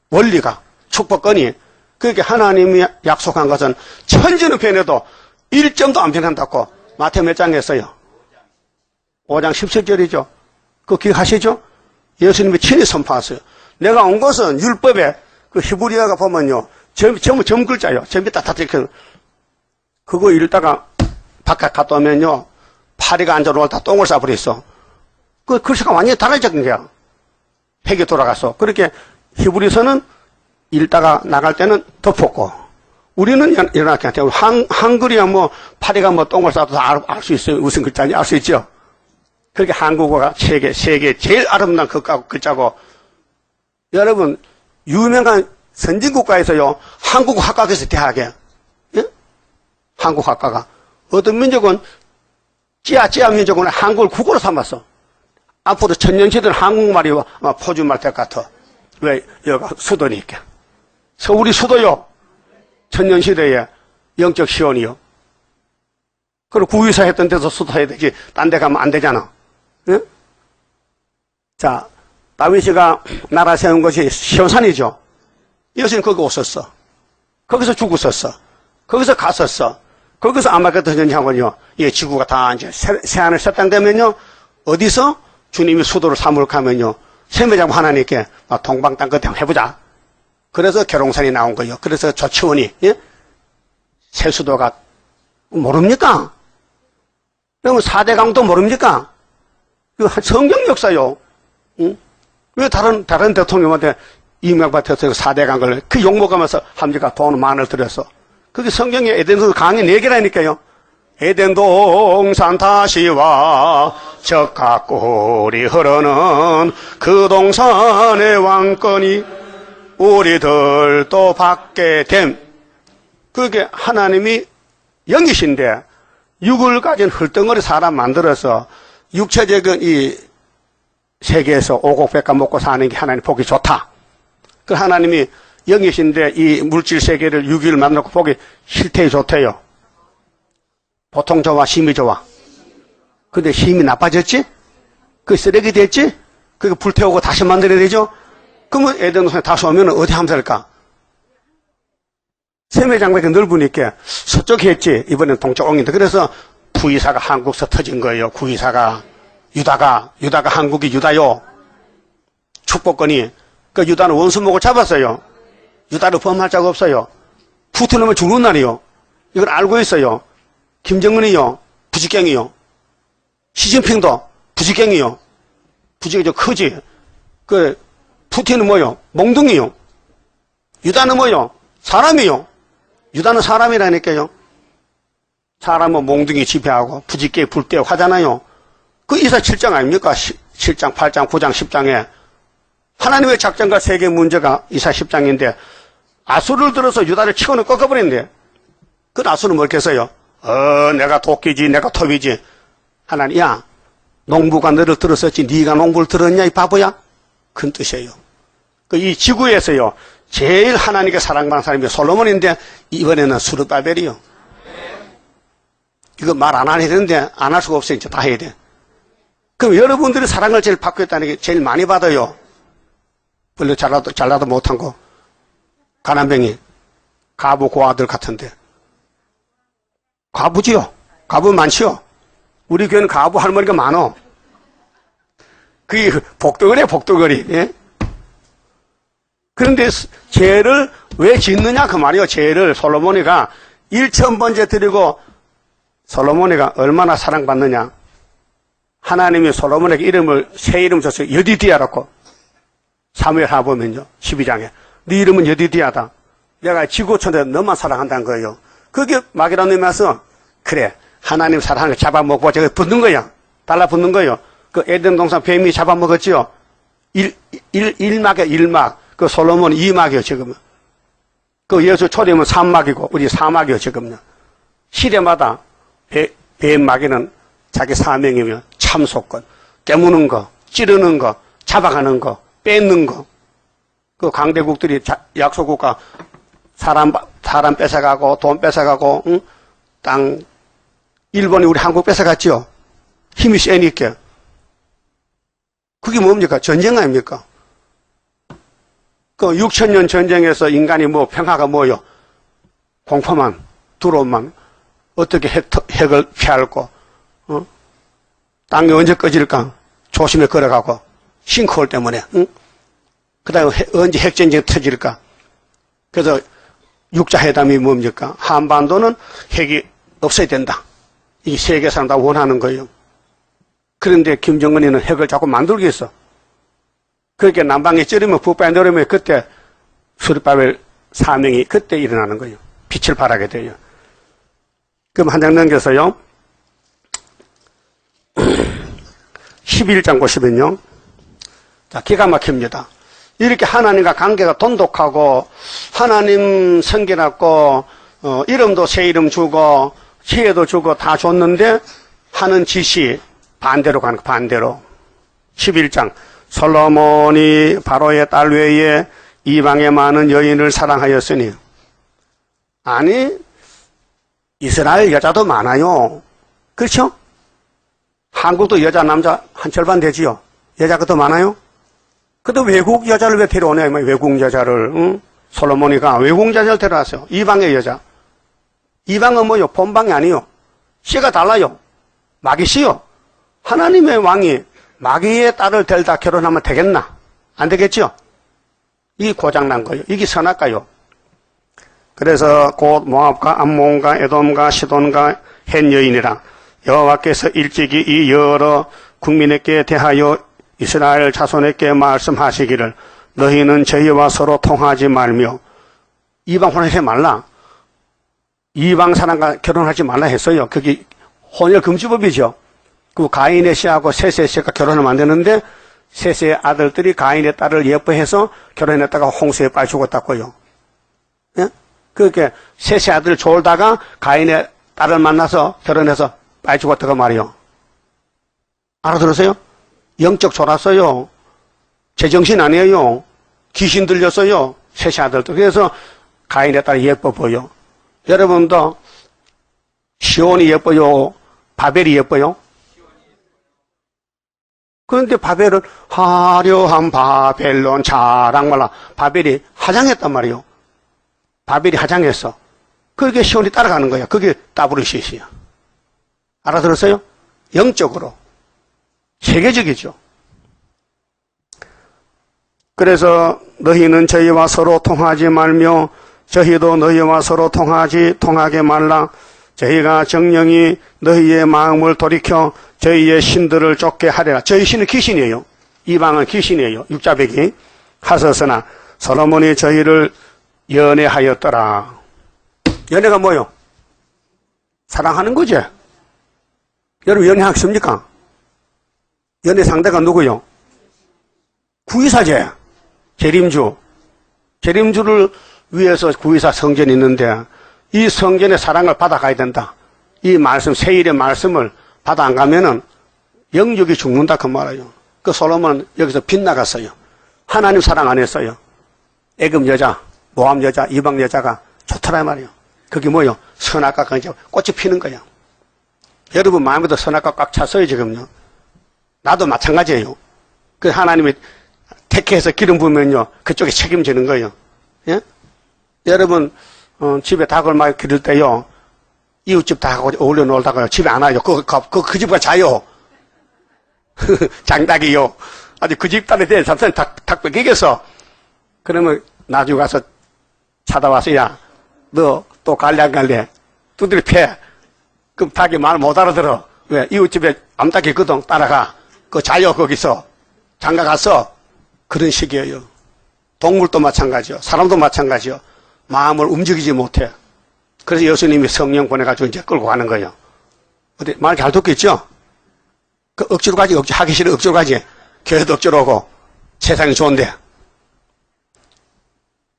원리가 축복권이 그렇게 하나님이 약속한 것은 천지는 변해도 1점도 안 변한다고 마태 몇 장에 써요? 5장 17절이죠. 그거 기억하시죠? 예수님이 친히 선포하세요. 내가 온 것은 율법에 히브리어가 보면요 전부 점글자요. 전부 다 이렇게 그거 읽다가 바깥 갔다 오면요 파리가 앉아놓을 다 똥을 싸버렸어. 그 글씨가 완전히 달라진 거야. 획이 돌아가서. 그렇게 히브리서는 읽다가 나갈 때는 덮었고, 우리는 이렇게 한테 한글이야 뭐 파리가 뭐 똥을 싸도 다 알 수 있어요. 무슨 글자인지 알 수 있죠. 그렇게 한국어가 세계 제일 아름다운 글자고, 여러분 유명한 선진국가에서요 한국어 학과에서 대학에, 예? 한국 학과가 어떤 민족은 찌아 민족은 한국을 국어로 삼았어. 앞으로 천년시대는 한국말이 아마 포주말 될 것 같아. 왜? 여기가 수도니까. 서울이 수도요. 천년시대에 영적 시온이요. 그리고 구의사 했던 데서 수도해야 되지. 딴 데 가면 안 되잖아. 예? 자, 다윗이가 나라 세운 것이 시온산이죠. 예수님 거기 오셨어. 거기서 죽었었어. 거기서 갔었어. 거기서 아마겟돈 전쟁하고요. 이 지구가 다 이제 새하늘 새 땅 되면요. 어디서 주님이 수도를 삼을까면요. 셈배자고 하나님께 동방 땅 끝에 한번 해보자. 그래서 계룡산이 나온 거예요. 그래서 조치원이, 예? 새 수도가 모릅니까? 그러면 4대 강도 모릅니까? 이거 성경 역사요. 응? 왜 다른 대통령한테 이명박 대통령 4대 강을 그 욕먹으면서 합니까? 돈 만을 들여서. 그게 성경에 에덴동 강이 4개라니까요. 에덴동 산타시와 적각골이 흐르는 그 동산의 왕권이 우리들도 받게 됨. 그게 하나님이 영이신데 육을 가진 헐덩어리 사람 만들어서 육체적인 이 세계에서 오곡백과 먹고 사는 게 하나님 보기 좋다. 그 하나님이 영이신데 이 물질 세계를 육을 만들고 보기 싫대요, 좋대요? 보통 좋아, 힘이 좋아? 근데 힘이 나빠졌지? 그 쓰레기 됐지? 그거 불태우고 다시 만들어야 되죠? 그러면 에덴 동산에 다시 오면 어디 하면 살까? 세매장벽이 넓으니까 서쪽에 했지. 이번엔 동쪽 옮긴다. 그래서 구이사가 한국서 터진 거예요. 구이사가. 유다가 한국이 유다요. 축복권이. 그 유다는 원수목을 잡았어요. 유다를 범할 자가 없어요. 붙어놓으면 죽는 날이요. 이걸 알고 있어요. 김정은이요. 부지깽이요. 시진핑도 부지깽이요. 부지깽이 좀 크지. 그 푸틴은 뭐요? 몽둥이요. 유다는 뭐요? 사람이요. 유다는 사람이라니까요. 사람은 몽둥이 지배하고 부지깽이 불때고 하잖아요. 그 이사 7장 아닙니까? 7장, 8장, 9장, 10장에 하나님의 작전과 세계 문제가 이사 10장인데 아수를 들어서 유다를 치고는 꺾어버린대. 그 아수는 뭘 했어요? 내가 도끼지, 내가 톱이지. 하나님, 야, 농부가 너를 들었었지, 네가 농부를 들었냐, 이 바보야? 큰 뜻이에요. 이 지구에서요, 제일 하나님께 사랑받는 사람이 솔로몬인데, 이번에는 스룹바벨이요. 이거 말 안 해야 되는데, 안 할 수가 없어요. 이제 다 해야 돼. 그럼 여러분들이 사랑을 제일 받고 있다는 게 제일 많이 받아요. 별로 잘나도 못한 거. 가난뱅이, 가부 고아들 같은데. 가부지요. 가부 많지요. 우리 교회는 가부 할머니가 많어. 그게 복도거리야, 복도거리. 예? 그런데 죄를 왜 짓느냐 그 말이요. 죄를 솔로몬이가 1000번째 드리고 솔로몬이가 얼마나 사랑받느냐. 하나님이 솔로몬에게 새 이름 줬어요. 여디디아라고. 사무엘 하 보면요. 12장에. 네 이름은 여디디아다. 내가 지구촌에 너만 사랑한다는 거예요. 그게 막이라는 놈이 와서 그래. 하나님 사랑하는 거 잡아먹고 제가 붙는 거야. 달라붙는 거예요. 그 에덴 동산 뱀이 잡아먹었지요. 일막이야, 일막. 그 솔로몬 2막이요, 지금은. 그 예수 초대면 3막이고, 우리 4막이요, 지금요. 시대마다 뱀마귀는 자기 사명이며 참속권, 깨무는 거, 찌르는 거, 잡아가는 거, 뺏는 거. 그 강대국들이 약소국가 사람 뺏어가고, 돈 뺏어가고, 응? 땅, 일본이 우리 한국 뺏어갔지요. 힘이 세니까. 그게 뭡니까? 전쟁 아닙니까? 그 6000년 전쟁에서 인간이 평화가 뭐요? 공포만, 두려움만, 어떻게 핵을 피할고, 땅이 언제 꺼질까? 조심히 걸어가고, 싱크홀 때문에, 응? 그 다음에 언제 핵전쟁이 터질까? 그래서 육자회담이 뭡니까? 한반도는 핵이 없어야 된다. 이 세계 사람 다 원하는 거예요. 그런데 김정은이는 핵을 자꾸 만들고 있어. 그렇게 남방에 찌르면 북방에 내려면 그때 스룹바벨 사명이 그때 일어나는 거예요. 빛을 발하게 돼요. 그럼 한 장 넘겨서요. 11장 보시면요. 자, 기가 막힙니다. 이렇게 하나님과 관계가 돈독하고 하나님 섬겨놨고 이름도 새 이름 주고 지혜도 주고 다 줬는데 하는 짓이 반대로 가는 거, 반대로. 11장 솔로몬이 바로의 딸 외에 이방의 많은 여인을 사랑하였으니. 아니, 이스라엘 여자도 많아요. 그렇죠? 한국도 여자 남자 한 절반 되지요. 여자가 더 많아요. 근데 외국 여자를 왜 데려오냐, 외국 여자를. 응? 솔로몬이가 외국 여자를 데려왔어요. 이방의 여자. 이방은 뭐요? 본방이 아니요. 씨가 달라요. 마귀 씨요. 하나님의 왕이 마귀의 딸을 데려다 결혼하면 되겠나? 안 되겠죠? 이게 고장난 거예요. 이게 선악가요. 그래서 곧 모압과 암몬과 에돔과 시돈과 헷 여인이라 여호와께서 일찍이 이 여러 국민에게 대하여 이스라엘 자손에게 말씀하시기를 너희는 저희와 서로 통하지 말며 이방 혼혈하지 말라. 이방 사람과 결혼하지 말라 했어요. 그게 혼혈 금지법이죠. 그 가인의 씨하고 셋의 씨가 결혼하면 안 되는데 셋의 아들들이 가인의 딸을 예뻐해서 결혼했다가 홍수에 빠져 죽었다고요. 예? 그렇게 셋의 아들을 졸다가 가인의 딸을 만나서 결혼해서 빠이 죽었다가 말이요. 알아들었어요? 영적 졸았어요. 제정신 아니에요. 귀신 들렸어요. 셋이 아들도. 그래서 가인의 딸이 예뻐 보여. 여러분도 시온이 예뻐요? 바벨이 예뻐요? 그런데 바벨은 화려한 바벨론 자랑말라. 바벨이 화장했단 말이에요. 바벨이 화장했어. 그렇게 시온이 따라가는 거야. 그게 따브르시시야. 알아들었어요? 영적으로. 세계적이죠. 그래서 너희는 저희와 서로 통하지 말며 저희도 너희와 서로 통하게 말라. 저희가 정령이 너희의 마음을 돌이켜 저희의 신들을 쫓게 하리라. 저희 신은 귀신이에요. 이방은 귀신이에요. 육자백이. 하셨으나 솔로몬이 저희를 연애하였더라. 연애가 뭐요? 사랑하는 거지. 여러분 연애하십니까? 연애 상대가 누구요? 구이사제. 재림주. 재림주를 위해서 구이사 성전이 있는데 이 성전의 사랑을 받아가야 된다. 이 말씀, 세일의 말씀을 받아 안 가면은 영육이 죽는다 그 말이에요. 그 솔로몬은 여기서 빗나갔어요. 하나님 사랑 안 했어요. 애굽 여자, 모함 여자, 이방 여자가 좋더라 말이에요. 그게 뭐예요? 선악과가 이제 꽃이 피는 거예요. 여러분 마음에도 선악과 꽉 찼어요 지금요. 나도 마찬가지예요. 그 하나님이 택해서 기름 부으면요 그쪽에 책임지는 거예요. 예? 여러분 집에 닭을 막 기를 때요 이웃집 닭하고 어울려 놀다가요 집에 안 와요. 그 집가 자요. 장닭이요. 아주 그 집 딸에 대해 잠깐 닭 뺏기겠어. 그러면 나중에 가서 찾아와서 야 너 또 갈래 안 갈래? 두드려 패. 그럼 닭이 말 못 알아들어. 왜? 이웃집에 암탉이 있거든. 따라가. 그 자요 거기서. 장가 가서. 그런 식이에요. 동물도 마찬가지요. 사람도 마찬가지요. 마음을 움직이지 못해. 그래서 예수님이 성령 보내가지고 이제 끌고 가는 거예요. 어디 말 잘 듣겠죠? 그 억지로 가지. 하기 싫어 억지로 가지. 교회도 억지로 오고 세상이 좋은데.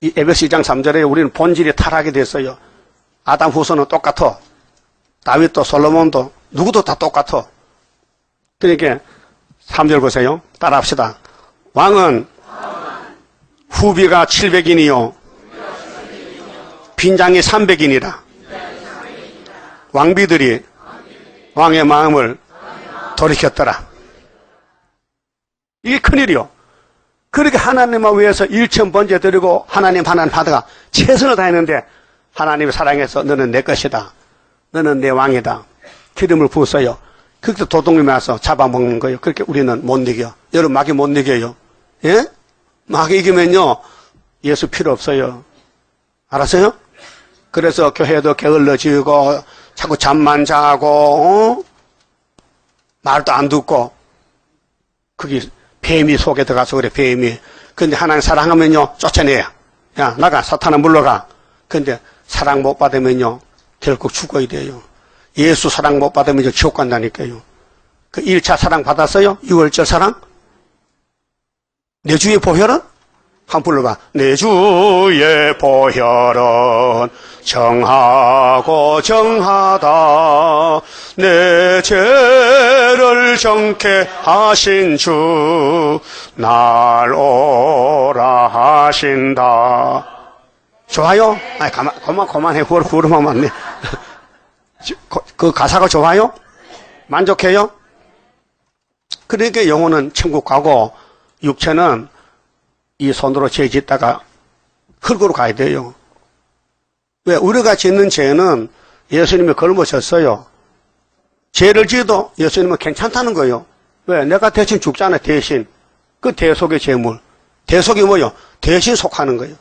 이 에베소 2장 3절에 우리는 본질이 타락이 됐어요. 아담 후손은 똑같아. 다윗도 솔로몬도 누구도 다 똑같아. 그러니까 3절 보세요. 따라합시다. 왕은 후비가 700인이요 빈장이 300인이라. 왕비들이 왕의 마음을 돌이켰더라. 이게 큰일이요. 그렇게 하나님을 위해서 일천 번째 드리고 하나님 하다가 최선을 다했는데 하나님이 사랑해서 너는 내 것이다. 너는 내 왕이다. 기름을 부었어요. 그렇게 도둑님이 와서 잡아먹는 거예요. 그렇게 우리는 못 이겨. 여러분 마귀 못 이겨요. 예? 마귀 이기면요 예수 필요 없어요. 알았어요? 그래서 교회도 게을러지고 자꾸 잠만 자고 말도 안 듣고 그게 뱀이 속에 들어가서 그래 뱀이. 근데 하나님 사랑하면요 쫓아내요. 야 나가 사탄아 물러가. 근데 사랑 못 받으면요 결국 죽어야 돼요. 예수 사랑 못 받으면 지옥 간다니까요. 그 1차 사랑 받았어요? 6월절 사랑? 내 주의 보혈은? 한 불러봐. 내 주의 보혈은 정하고 정하다. 내 죄를 정케 하신 주 날 오라 하신다. 좋아요? 아니 그만해. 후르만 맞네. 그 가사가 좋아요? 만족해요? 그러니까 영혼은 천국 가고 육체는 이 손으로 죄 짓다가 흙으로 가야 돼요. 왜? 우리가 짓는 죄는 예수님이 걸머졌어요. 죄를 지어도 예수님은 괜찮다는 거예요. 왜? 내가 대신 죽잖아요. 대신. 그 대속의 제물. 대속이 뭐요? 대신 속하는 거예요.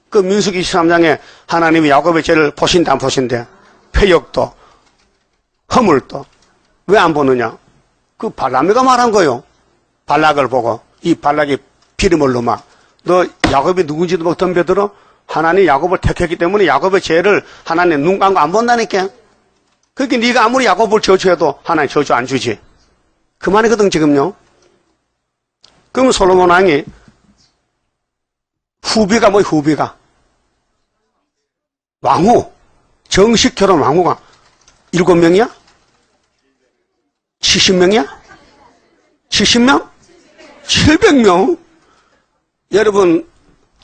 그 민수기 23장에 하나님이 야곱의 죄를 보신대 안 보신대? 패역도 허물도. 왜 안 보느냐? 그 발람이가 말한 거요. 발락을 보고 이 발락이 비름을 넘어. 너 야곱이 누군지도 못 덤벼들어? 하나님 야곱을 택했기 때문에 야곱의 죄를 하나님 눈 감고 안 본다니까. 그러니까 네가 아무리 야곱을 저주해도 하나님 저주 안 주지. 그 말이거든 지금요. 그럼 솔로몬 왕이 후비가 뭐 후비가? 왕후. 정식 결혼 왕후가 7명이야? 70명이야? 70명? 700명? 여러분,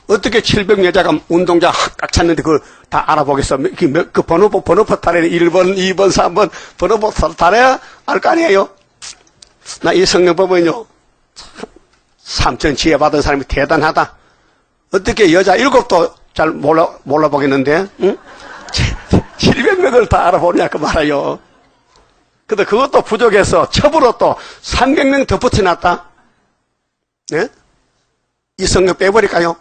어떻게 700 여자가 운동장 꽉 찼는데 그걸 다 알아보겠어? 그 번호표 달에 1번, 2번, 3번 번호표 달아야 알 거 아니에요? 나 이 성경 보면요. 삼천 지혜 받은 사람이 대단하다. 어떻게 여자 7도 잘 몰라보겠는데, 응? 700명을 다 알아보냐, 그 말이에요. 근데 그것도 부족해서 첩으로 또 300명 더 붙여놨다? 네? 이 성경 빼버릴까요?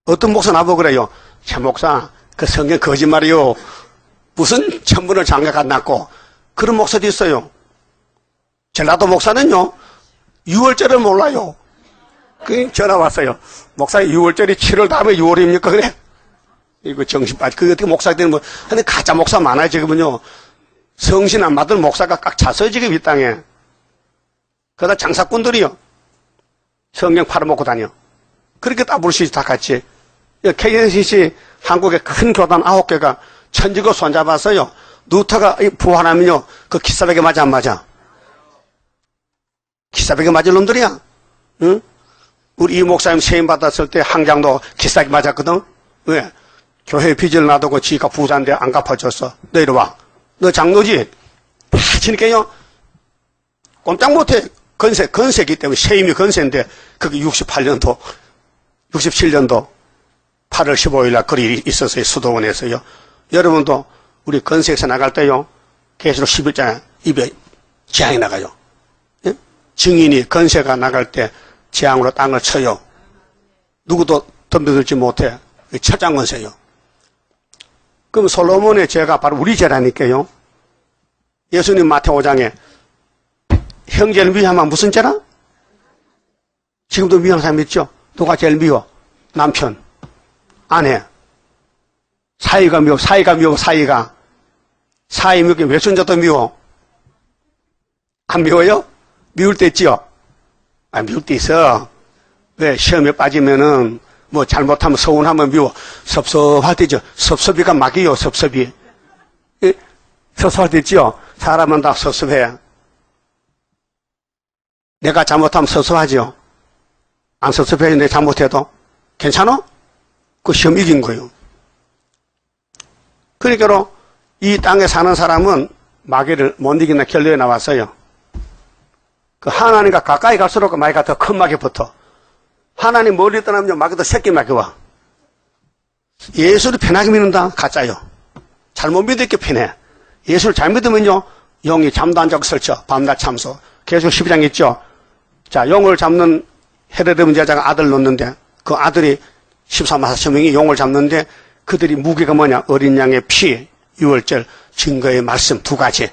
어떤 목사 나보고 그래요. 참 목사, 그 성경 거짓말이요. 무슨 천문을 장가가 났고, 그런 목사도 있어요. 전라도 목사는요, 6월절을 몰라요. 그 전화 왔어요. 목사님 6월절이 7월 다음에 6월입니까? 그래. 이거 정신 빠지. 그 어떻게 목사 되는 뭐, 근데 가짜 목사 많아요, 지금은요. 성신 안 받은 목사가 꽉 찼어요, 지금 이 땅에. 그러다 장사꾼들이요. 성경 팔아먹고 다녀. 그렇게 WCC 다 같이. KNCC 한국의 큰 교단 9개가 천지고 손잡았어요. 루터가 부활하면요. 그 기사벽에 맞아, 안 맞아? 기사벽에 맞을 놈들이야. 응? 우리 이 목사님 세임 받았을 때 항장도 기사벽에 맞았거든? 왜? 교회 빚을 놔두고 지가 부자인데 안 갚아줬어. 너 이리 와. 너 장로지? 다 치니까요. 꼼짝 못해. 건세기 때문에 세임이 건세인데 그게 68년도 8월 15일 날 그리 일이 있었어요. 수도원에서요. 여러분도 우리 건세에서 나갈 때요. 계시록 11장에 입에 재앙이 나가요. 예? 증인이 건세가 나갈 때 재앙으로 땅을 쳐요. 누구도 덤벼들지 못해. 첫장 건세요. 그럼 솔로몬의 죄가 바로 우리 죄라니까요. 예수님 마태오 5장에 형제를 미워하면 무슨 죄라? 지금도 미워하는 사람 있죠? 누가 제일 미워? 남편, 아내, 사이가 미워, 사이 미워, 외손자도 미워. 안 미워요? 미울 때 있지요? 아, 미울 때 있어. 왜? 시험에 빠지면은, 뭐 잘못하면 서운하면 미워. 섭섭할 때죠. 섭섭이가 막이요, 섭섭이. 예? 섭섭할 때 있지요? 사람은 다 섭섭해. 내가 잘못하면 섭섭하지요? 안 섭섭해요, 내가 잘못해도? 괜찮아? 그 시험 이긴 거예요. 그러니까 이 땅에 사는 사람은 마귀를 못 이기는 결론에 나왔어요. 그 하나님과 가까이 갈수록 마귀가 더 큰 마귀 붙어. 하나님 멀리 떠나면 마귀도 새끼 마귀 와. 예수를 편하게 믿는다? 가짜요. 잘못 믿을게 편해. 예수를 잘 믿으면요, 용이 잠도 안 자고 설쳐. 밤낮 참소. 계속 12장 있죠? 자, 용을 잡는 헤로데 제자가 아들 놓는데, 그 아들이 14만 4천 명이 용을 잡는데, 그들이 무기가 뭐냐? 어린 양의 피, 유월절, 증거의 말씀 2가지.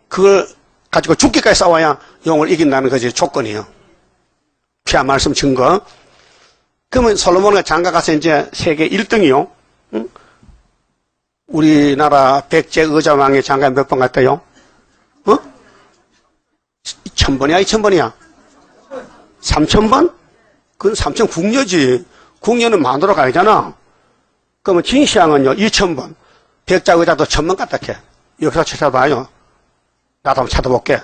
그걸 가지고 죽기까지 싸워야 용을 이긴다는 것이 조건이에요. 피와 말씀 증거. 그러면 솔로몬가 장가 가서 이제 세계 1등이요. 응? 우리나라 백제 의자왕의 장가 몇 번 갔대요? 1000번이야, 2000번이야? 3000번? 그건 3000 궁녀지. 궁녀는 만으로 가야잖아. 그러면 진시황은요, 2000번. 백자 의자도 1000번 갔다 캐. 역사 찾아봐요. 나도 한번 찾아볼게.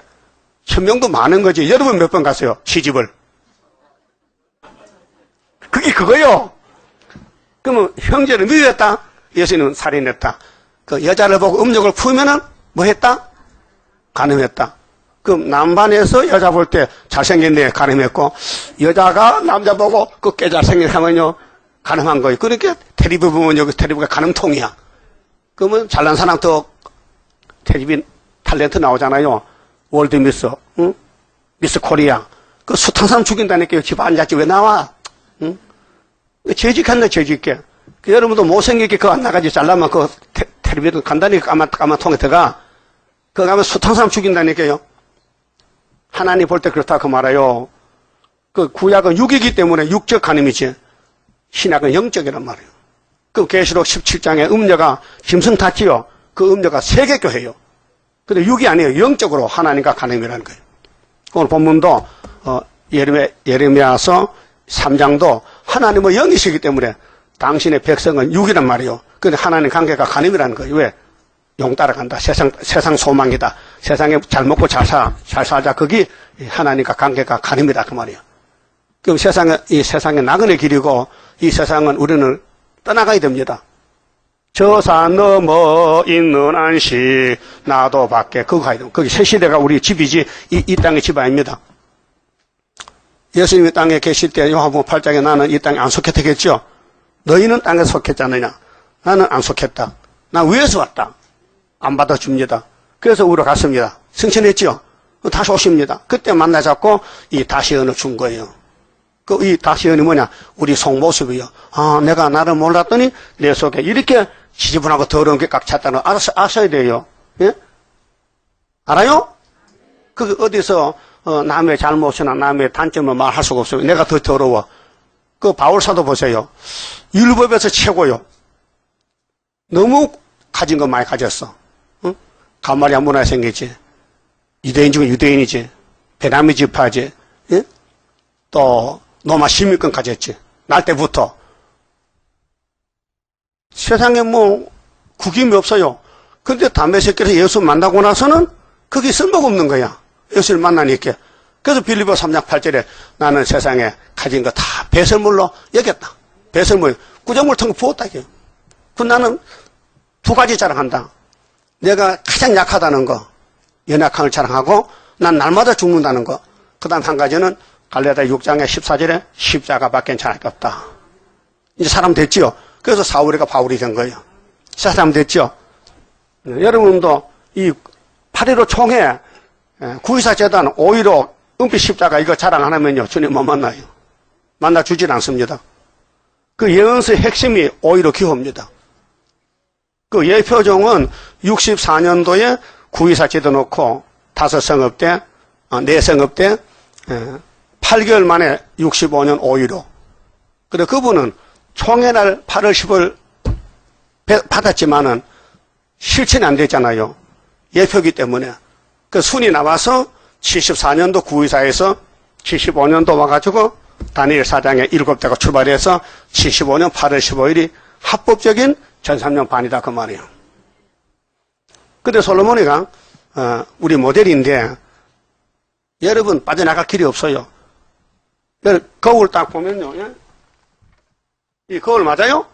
1000명도 많은 거지. 여러분 몇 번 갔어요? 시집을. 그게 그거요. 그러면 형제를 미워했다? 예수님은 살인했다. 그 여자를 보고 음욕을 품으면은 뭐 했다? 간음했다. 그럼 남반에서 여자 볼 때 잘생겼네, 간음했고, 여자가 남자 보고 그 꽤 잘생긴 하면요, 간음한 거예요. 그러니까 텔레비 보면 여기 텔레비가 간음통이야. 그러면 잘난 사람 더 텔레비 탤런트 나오잖아요. 월드미스, 응? 미스 코리아. 그 숱한 사람 죽인다니까요. 집 앉았지 왜 나와? 응? 죄직한다, 죄직게. 그 여러분도 못생기게 그거 안 나가지. 잘라면 그 텔레비전 간단히 까만 통에 들어가. 그거 가면 숱한 사람 죽인다니까요. 하나님 볼 때 그렇다고 말해요. 그 구약은 육이기 때문에 육적 간음이지. 신약은 영적이란 말이에요. 그 계시록 17장에 음녀가 짐승 탔지요. 그 음녀가 세계교회예요. 근데 육이 아니에요. 영적으로 하나님과 간음이라는 거예요. 오늘 본문도 예레미야서 3장도 하나님은 영이시기 때문에 당신의 백성은 육이란 말이에요. 근데 하나님 관계가 간음이라는 거예요. 왜? 용 따라간다. 세상 소망이다. 세상에 잘 먹고 잘 살자. 그게 하나님과 관계가 가립니다. 그 말이에요. 그럼 이 세상의 나그네 길이고, 이 세상은 우리는 떠나가야 됩니다. 저 산 넘어 있는 안식, 나도 밖에, 그거 가야 됩니다. 거기 새 시대가 우리 집이지, 이 땅의 집 아닙니다. 예수님이 땅에 계실 때, 요한복음 8장에 나는 이 땅에 안 속했다 했죠? 너희는 땅에 속했지 않느냐? 나는 안 속했다. 나 위에서 왔다. 안 받아줍니다. 그래서 우러 갔습니다. 승천했죠? 다시 오십니다. 그때 만나잡고 이 다시언을 준 거예요. 이 다시언이 뭐냐? 우리 속모습이요. 아, 내가 나를 몰랐더니 내 속에 이렇게 지저분하고 더러운 게 꽉 찼다는 거 아셔야 돼요. 예? 알아요? 그 어디서 남의 잘못이나 남의 단점을 말할 수가 없어요. 내가 더 더러워. 그 바울사도 보세요. 율법에서 최고요. 너무 가진 거 많이 가졌어. 응? 가말리아 문화에 생겼지. 유대인 중에 유대인이지. 베냐민 지파지. 예? 또 로마 시민권 가졌지. 날 때부터. 세상에 뭐 구김이 없어요. 근데 담메색에서 예수 만나고 나서는 그게 쓸모가 없는 거야. 예수를 만나니까. 그래서 빌립보 3장 8절에 나는 세상에 가진 거 다 배설물로 여겼다. 배설물, 구정물 통에 부었다. 이게. 그 나는 두 가지 자랑한다. 내가 가장 약하다는 거, 연약함을 자랑하고 난 날마다 죽는다는 거. 그 다음 한 가지는 갈라디아 6장의 14절에 십자가밖에 자랑할 게 없다. 이제 사람 됐지요. 그래서 사울이가 바울이 된 거예요. 사람 됐죠. 여러분도 이 8.15 총회 9.24 재단 5.15 은빛 십자가 이거 자랑 안 하면요 주님 못 만나요. 만나 주질 않습니다. 그 예언서의 핵심이 5.15 기호입니다. 그 예표종은 64년도에 9.24 제도 놓고 5성읍 때, 4성읍 때 8개월 만에 65년 5.15. 근데 그분은 총회날 8월 10월 받았지만은 실천이 안 됐잖아요. 예표기 때문에. 그 순이 나와서 74년도 9.24에서 75년도 와가지고 다니엘 4장에 7대가 출발해서 75년 8월 15일이 합법적인 전3년 반이다 그 말이에요. 근데 솔로몬이가 우리 모델인데 여러분 빠져나갈 길이 없어요. 거울 딱 보면요. 예? 이 거울 맞아요?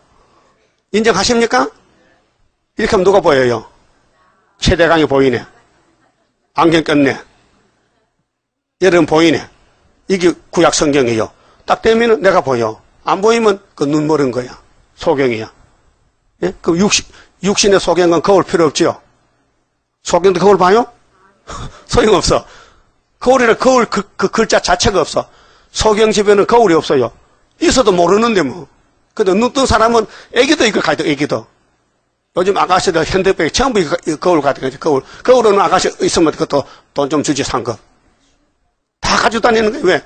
인정하십니까? 이렇게 하면 누가 보여요? 최대강이 보이네. 안경 꼈네. 여러분 보이네. 이게 구약 성경이에요. 딱 되면 내가 보여. 안 보이면 그 눈 멀은 거야. 소경이야. 예? 그 육신의 소경은 거울 필요 없죠? 소경도 거울 봐요? 소용없어. 거울에는 거울 그 글자 자체가 없어. 소경 집에는 거울이 없어요. 있어도 모르는데 뭐. 근데 눈 뜬 사람은 애기도 이거 가야 돼, 애기도. 요즘 아가씨들 핸드백에 전부 이거 거울 가야 돼, 거울. 거울은 아가씨 있으면 그것도 돈 좀 주지 산 거. 다 가지고 다니는 거예요. 왜?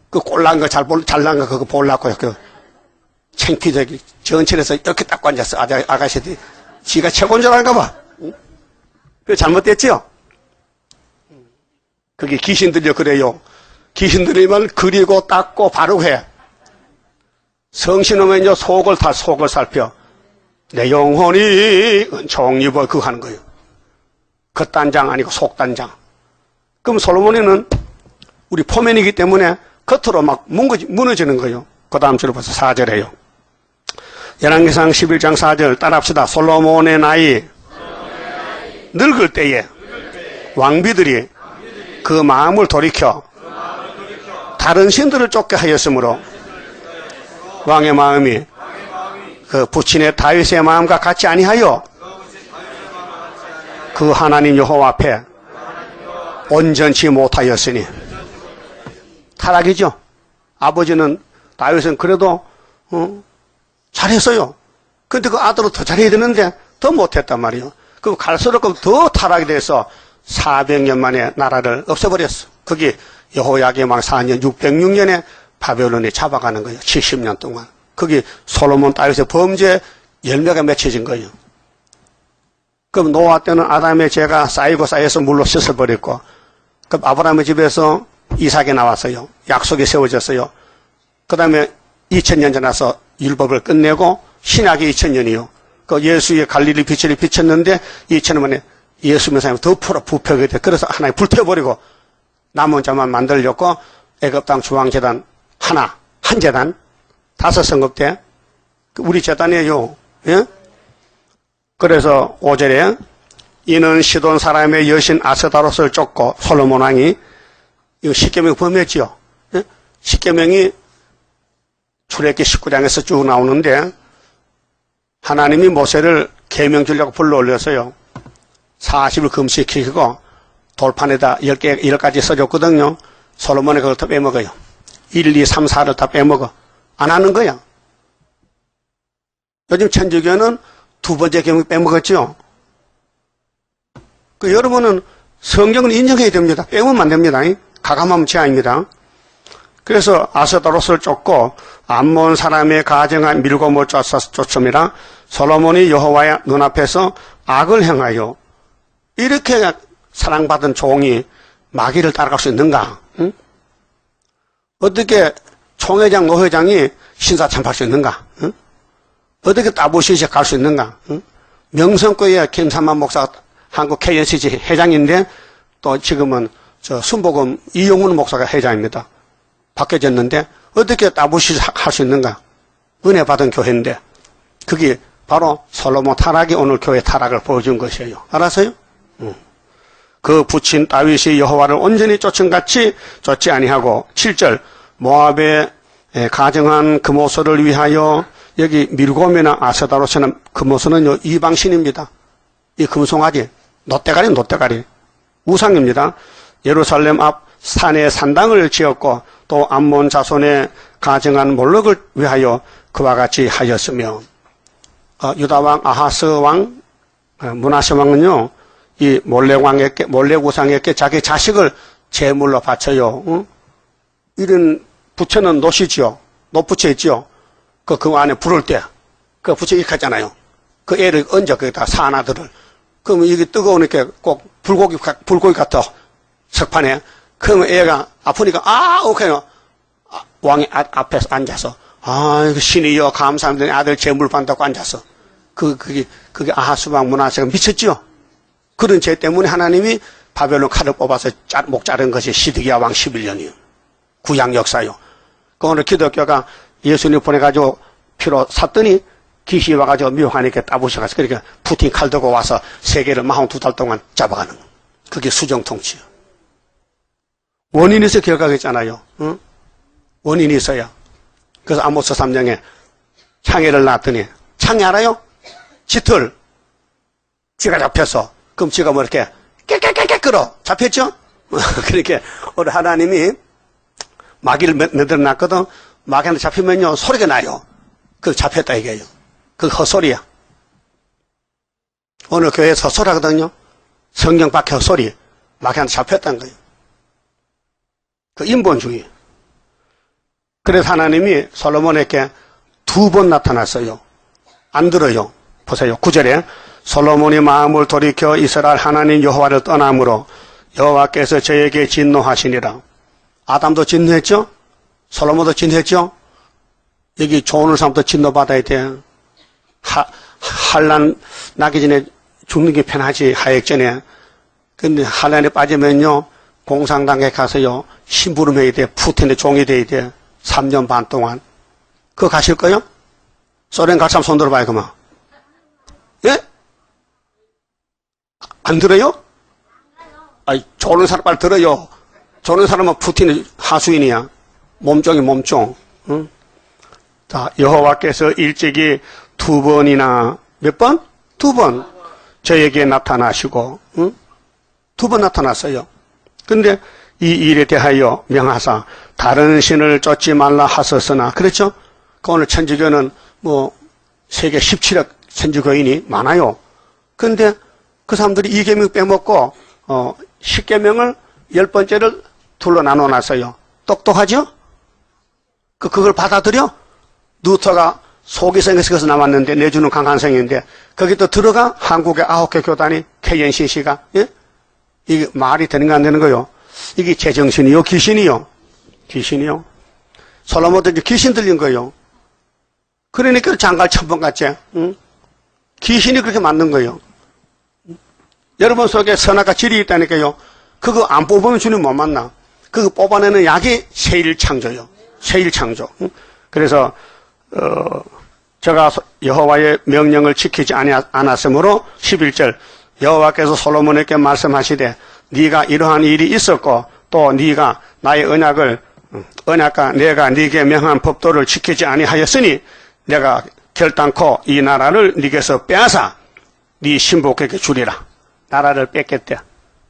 그 꼴난 거, 잘난 거 그거 보려고요. 그 창피되게 전철에서 이렇게 딱 앉았어. 아가씨들이. 지가 최고인 줄 알까 봐. 응? 그게 잘못됐지요? 그게 귀신들이요, 그래요. 귀신들이면 그리고 닦고 바르고 해. 성신오면요, 속을 살펴. 내 영혼이 은총 입어 그거 하는 거예요. 겉단장 아니고 속단장. 그럼 솔로몬이는 우리 포면이기 때문에 겉으로 막 무너지는 거예요. 그 다음 줄을 봐서 4절에요. 열왕기상 11장 4절 따라합시다. 솔로몬의 나이 늙을 때에 왕비들이 그 마음을 돌이켜 다른 신들을 쫓게 하였으므로 왕의 마음이 그 부친의 다윗의 마음과 같이 아니하여 그 하나님 여호와 앞에 온전치 못하였으니. 타락이죠. 아버지는 다윗은 그래도 잘했어요. 근데 그 아들은 더 잘해야 되는데 더 못했단 말이에요. 그럼 갈수록 더 타락이 돼서 400년 만에 나라를 없애버렸어. 그게 여호야김 왕 4년 606년에 바벨론이 잡아가는 거예요. 70년 동안. 그게 솔로몬 다윗의 범죄 열매가 맺혀진 거예요. 그럼 노아 때는 아담의 죄가 쌓여서 물로 씻어버렸고, 그럼 아브라함의 집에서 이삭이 나왔어요. 약속이 세워졌어요. 그 다음에 2000년 지나서 율법을 끝내고 신약이 2000년이요. 그 예수의 갈릴리 빛을 비쳤는데 2000년 만에 예수 믿는 사람이 더 부패하게 돼. 그래서 하나님 불태워버리고 남은 자만 만들려고 애굽 땅 중앙재단 하나, 한 재단, 5성급대 우리 재단이에요. 예? 그래서 5절에 이는 시돈 사람의 여신 아스다롯을 쫓고 솔로몬 왕이 이거 십계명 범했지요. 예? 십계명이 출애굽기 19장에서 쭉 나오는데 하나님이 모세를 계명 주려고 불러 올려서요. 40일 금식시키고 돌판에다 10가지 써줬거든요. 솔로몬이 그걸 다 빼먹어요. 1, 2, 3, 4를 다 빼먹어. 안 하는 거야. 요즘 천주교는 두 번째 계명 빼먹었죠. 그 여러분은 성경을 인정해야 됩니다. 빼면 안 됩니다. 가감하면 제한입니다. 그래서 아스다롯을 쫓고 암몬 사람의 가정한 밀고 못 쫓습니다. 솔로몬이 여호와의 눈앞에서 악을 행하여 이렇게 사랑받은 종이 마귀를 따라갈 수 있는가? 응? 어떻게 총회장, 노회장이 신사 참할 수 있는가? 응? 어떻게 따보시시 갈 수 있는가? 응? 명성교회 김삼만 목사 한국 KNCG 회장인데 또 지금은 저 순복음 이용훈 목사가 회장입니다. 바뀌어졌는데 어떻게 따보시시 할 수 있는가? 은혜 받은 교회인데 그게 바로 솔로몬 타락이 오늘 교회 타락을 보여준 것이에요. 알았어요? 그 부친 다윗이 여호와를 온전히 쫓은같이 쫓지 아니하고 7절 모압의 가정한 금오소를 위하여 여기 밀곰이나 아스다롯처럼 금오소는 이방신입니다. 이 금송아지 노떼가리 우상입니다. 예루살렘 앞 산에 산당을 지었고 또 암몬 자손의 가정한 몰록을 위하여 그와 같이 하였으며 유다왕 아하스 왕 므낫세 왕은요 이 몰렉 우상에게 자기 자식을 제물로 바쳐요. 응? 이런 부처는 노시지요. 노부처 있지요. 그 안에 불을 때, 그 부처 익하잖아요. 그 애를 얹어, 거기다 사나들을. 그러면 이게 뜨거우니까 꼭 불고기 같아. 석판에. 그러면 애가 아프니까, 오케이요. 왕이 앞에서 앉아서, 이거 신이여, 감사합니다. 아들 제물 받는다고 앉아서. 그게 아하수방 므낫세가 미쳤지요. 그런 죄 때문에 하나님이 바벨론 칼을 뽑아서 목 자른 것이 시드기야 왕 11년이요. 구약 역사요. 그 오늘 기독교가 예수님 보내가지고 피로 샀더니 귀신이 와가지고 미혹하니까 따부셔가지고 그러니까 푸틴 칼 들고 와서 세계를 42달 동안 잡아가는 거. 그게 수정통치요. 원인이 있어 결각했잖아요. 응? 원인이 있어야. 그래서 아모스 3장에 창해를 낳았더니 창해 알아요? 짙을 쥐가 잡혀서 그럼 쥐가 뭐 이렇게 깨깨깨깨 끌어 잡혔죠? 그렇게 우리 하나님이 마귀를 만들어 놨거든. 마귀한테 잡히면요 소리가 나요. 그 잡혔다 이게요. 그 헛소리야. 오늘 교회에서 헛소리하거든요. 성경 밖에 헛소리. 마귀한테 잡혔다는 거예요. 그 인본주의. 그래서 하나님이 솔로몬에게 2번 나타났어요. 안 들어요. 보세요. 9절에 솔로몬이 마음을 돌이켜 이스라엘 하나님 여호와를 떠남으로 여호와께서 저에게 진노하시니라. 아담도 진노했죠? 솔로몬도 진노했죠? 여기 조언을 삼도 진노받아야 돼. 한란 나기 전에 죽는 게 편하지, 하액전에. 근데 한란에 빠지면요, 공산당에 가서요, 심부름해야 돼. 푸틴의 종이 돼야 돼. 3년 반 동안. 그거 가실 거요? 소련 갈 사람 손 들어봐요, 그만. 예? 안 들어요? 조는 사람 빨리 들어요. 조는 사람은 푸틴의 하수인이야. 몸종이 몸종. 응? 자, 여호와께서 일찍이 2번이나 몇 번? 2번 저에게 나타나시고, 응? 2번 나타났어요. 근데 이 일에 대하여 명하사 다른 신을 쫓지 말라 하셨으나, 그렇죠? 그 오늘 천주교는 뭐 세계 17억 천주교인이 많아요. 근데 그 사람들이 2계명 빼먹고 10계명을 10번째를 둘로 나눠놨어요. 똑똑하죠? 그걸 받아들여? 루터가 소기성에서 나왔는데 내주는 강한성인데 거기 또 들어가 한국의 9개 교단이 KNCC가 예? 이게 말이 되는가 안 되는 거요? 이게 제정신이요? 귀신이요? 귀신이요? 솔로몬도 이제 귀신 들린 거요. 그러니까 장갈 천번 같지? 응? 귀신이 그렇게 만든 거예요. 여러분 속에 선악과 질이 있다니까요. 그거 안 뽑으면 주님 못 만나. 그거 뽑아내는 약이 세일창조요. 세일창조. 그래서 제가 여호와의 명령을 지키지 않았으므로 11절 여호와께서 솔로몬에게 말씀하시되 네가 이러한 일이 있었고 또 네가 나의 언약과 내가 네게 명한 법도를 지키지 아니하였으니 내가 결단코 이 나라를 네게서 빼앗아 네 신복에게 주리라. 나라를 뺏겠대.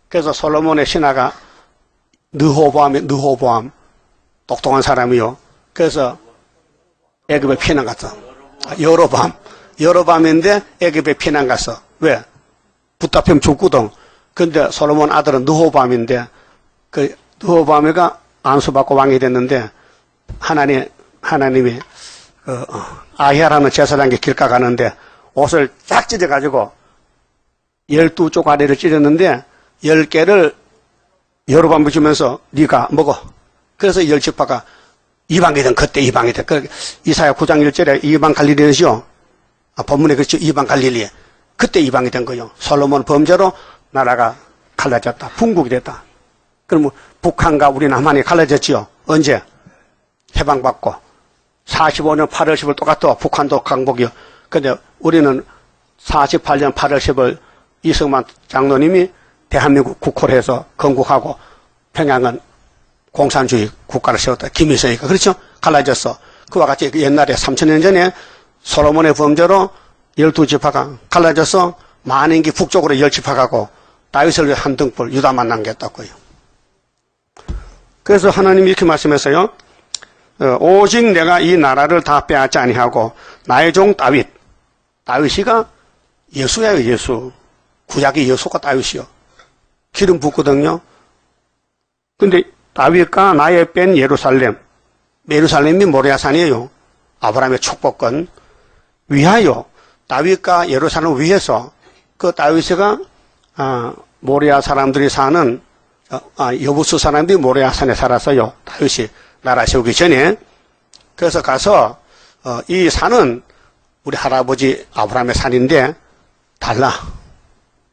그래서 솔로몬의 신하가 느호보암 똑똑한 사람이요. 그래서 애굽에 피난 갔어. 여로밤인데 애굽에 피난 갔어. 왜? 붙잡히면 죽거든. 근데 솔로몬 아들은 느호보암인데 그 느호보암이가 안수받고 왕이 됐는데 하나님이 아히야라는 제사장에게 길가 가는데 옷을 쫙 찢어가지고 12쪼가리를 찢었는데 10개를 여로밤을 주면서 네가 먹어. 그래서 10지파가 이방이든 그때 이방이든 이사야 9장 1절에 이방 갈릴리죠. 본문에 그렇죠. 이방 갈릴리. 그때 이방이 된 거예요. 솔로몬 범죄로 나라가 갈라졌다. 분국이 됐다. 그럼 북한과 우리 남한이 갈라졌지요. 언제? 해방받고 45년 8월 10일 똑같아. 북한도 강복이요. 근데 우리는 48년 8월 10일 이승만 장로님이 대한민국 국호를 해서 건국하고 평양은 공산주의 국가를 세웠다. 김일성이니까. 그렇죠? 갈라졌어. 그와 같이 옛날에 3000년 전에 솔로몬의 범죄로 12지파가 갈라져서 만인기 북쪽으로 10지파 가고 다윗을 위해 한 등불 유다만 남겼다고요. 그래서 하나님이 이렇게 말씀했어요. 오직 내가 이 나라를 다 빼앗지 아니하고 나의 종 다윗이가 예수예요. 예수. 구약의 예수가 다윗이요. 기름 붓거든요. 근데 다윗과 나의 뺀 예루살렘이 모리아산이에요. 아브라함의 축복권 위하여 다윗과 예루살렘을 위해서 그 다윗이가 모리아 사람들이 사는 여부수 사람들이 모리아산에 살았어요. 다윗이 나라 세우기 전에. 그래서 가서 이 산은 우리 할아버지 아브라함의 산인데 달라.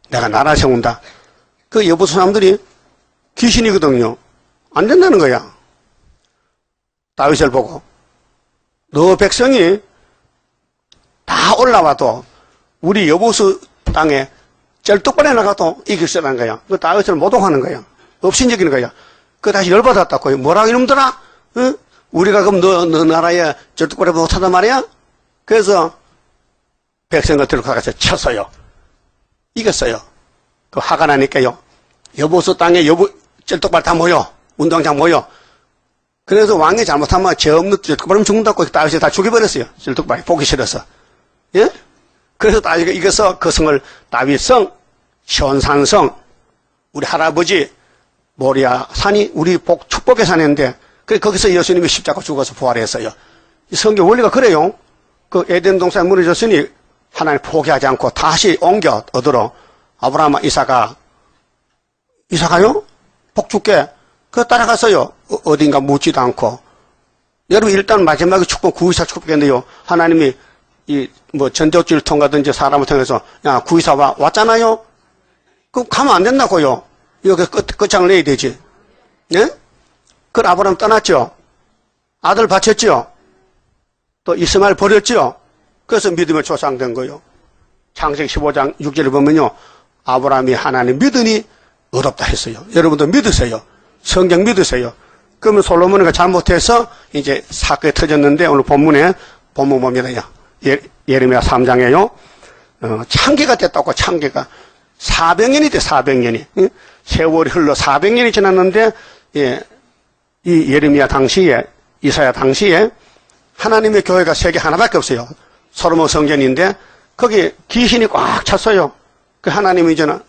내가 나라 세운다. 그 여부수 사람들이 귀신이거든요. 안 된다는 거야. 다윗을 보고 너 백성이 다 올라와도 우리 여부수 땅에 쩔뚝발에 나가도 이길 수 있다는 거야. 그 다윗을 모독하는 거야. 업신여기는 거야. 그 다시 열받았다고. 뭐라고 이놈들아? 어? 우리가 그럼 너 나라에 쩔뚝발에 못하단 말이야? 그래서 백성을 들고 가서 쳤어요. 이겼어요. 그 화가 나니까요. 여보수 땅에 쩔뚝발 다 모여. 운동장 모여. 그래서 왕이 잘못하면 죄 없는 쩔뚝발은 죽는다고 다윗이 다 죽여버렸어요. 쩔뚝발이 보기 싫어서. 예? 그래서 다윗이 이겨서 그 성을 다윗성, 시온산성, 우리 할아버지 모리아 산이 우리 축복의 산인데 거기서 예수님이 십자가 죽어서 부활했어요. 이 성경 원리가 그래요. 그 에덴 동산이 무너졌으니 하나님 포기하지 않고 다시 옮겨 얻으러 아브라함과 이삭아요? 복 줄게. 그거 따라갔어요. 어딘가 묻지도 않고. 여러분 일단 마지막에 축복 구이사 축복했는데요. 하나님이 전도지를 통하든지 사람을 통해서 야 구이사 왔잖아요. 그럼 가면 안 된다고요. 여기 끝장을 내야 되지. 예? 그 아브라함 떠났죠. 아들 바쳤죠. 또 이스마엘 버렸죠. 그래서 믿음의 조상된 거예요. 창세기 15장 6절을 보면요. 아브라함이 하나님 믿으니 의롭다 했어요. 여러분도 믿으세요. 성경 믿으세요. 그러면 솔로몬이가 잘못해서 이제 사건이 터졌는데 오늘 본문 봅니다. 예레미야 3장에요. 창기가 됐다고 창기가. 400년이 돼 400년이. 세월이 흘러 400년이 지났는데 이 예레미야 당시에 이사야 당시에 하나님의 교회가 세계 하나밖에 없어요. 솔로몬 성전인데 거기 귀신이 꽉 찼어요. 그 하나님이 이제는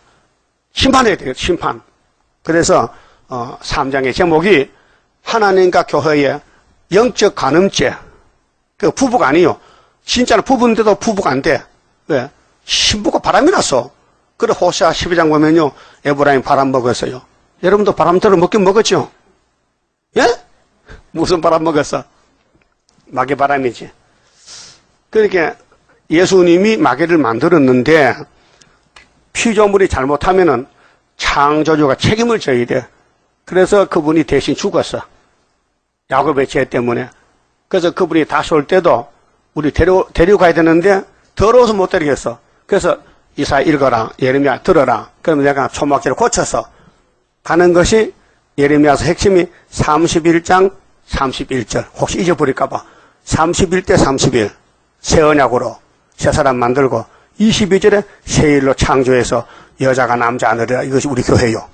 심판해야 돼요. 심판. 그래서 3장의 제목이 하나님과 교회의 영적 간음죄. 그 부부가 아니요. 진짜로 부부인데도 부부가 안 돼. 왜? 신부가 바람이 났어. 그래 호세아 12장 보면요. 에브라임 바람 먹었어요. 여러분도 바람대로 먹긴 먹었죠? 예? 무슨 바람 먹었어? 마귀 바람이지. 그러니까 예수님이 마귀를 만들었는데 피조물이 잘못하면은 창조주가 책임을 져야 돼. 그래서 그분이 대신 죽었어. 야곱의 죄 때문에. 그래서 그분이 다시 올 때도 우리 데려가야 되는데 더러워서 못 데리겠어. 그래서 이사야 읽어라. 예레미야 들어라. 그러면 내가 초막절을 고쳐서 가는 것이 예레미야서 핵심이 31장 31절. 혹시 잊어버릴까봐. 31대 31. 새 언약으로 새 사람 만들고 22절에 새 일로 창조해서 여자가 남자 아느리라. 이것이 우리 교회요.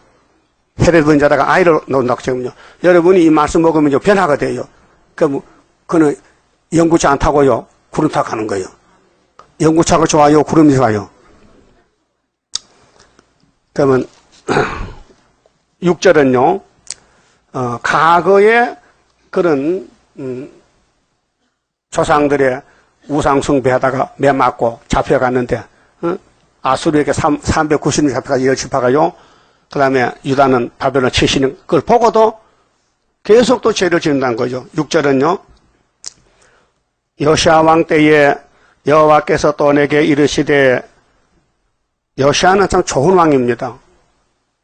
헤레본 자다가 아이를 낳는다고 지금요. 여러분이 이 말씀 먹으면 변화가 돼요. 그는 연구차 안 타고요. 구름 타고 가는 거예요. 연구차가 좋아요? 구름이 좋아요? 그러면 6절은요. 과거에 그런 조상들의 우상 숭배하다가 매 맞고 잡혀갔는데 아수르에게 390년 잡혀가 열집하가요. 그 다음에 유다는 바벨론 70년 그걸 보고도 계속 또 죄를 짓는다는 거죠. 6절은요. 요시아 왕 때에 여호와께서 또 내게 이르시되 요시아는 참 좋은 왕입니다.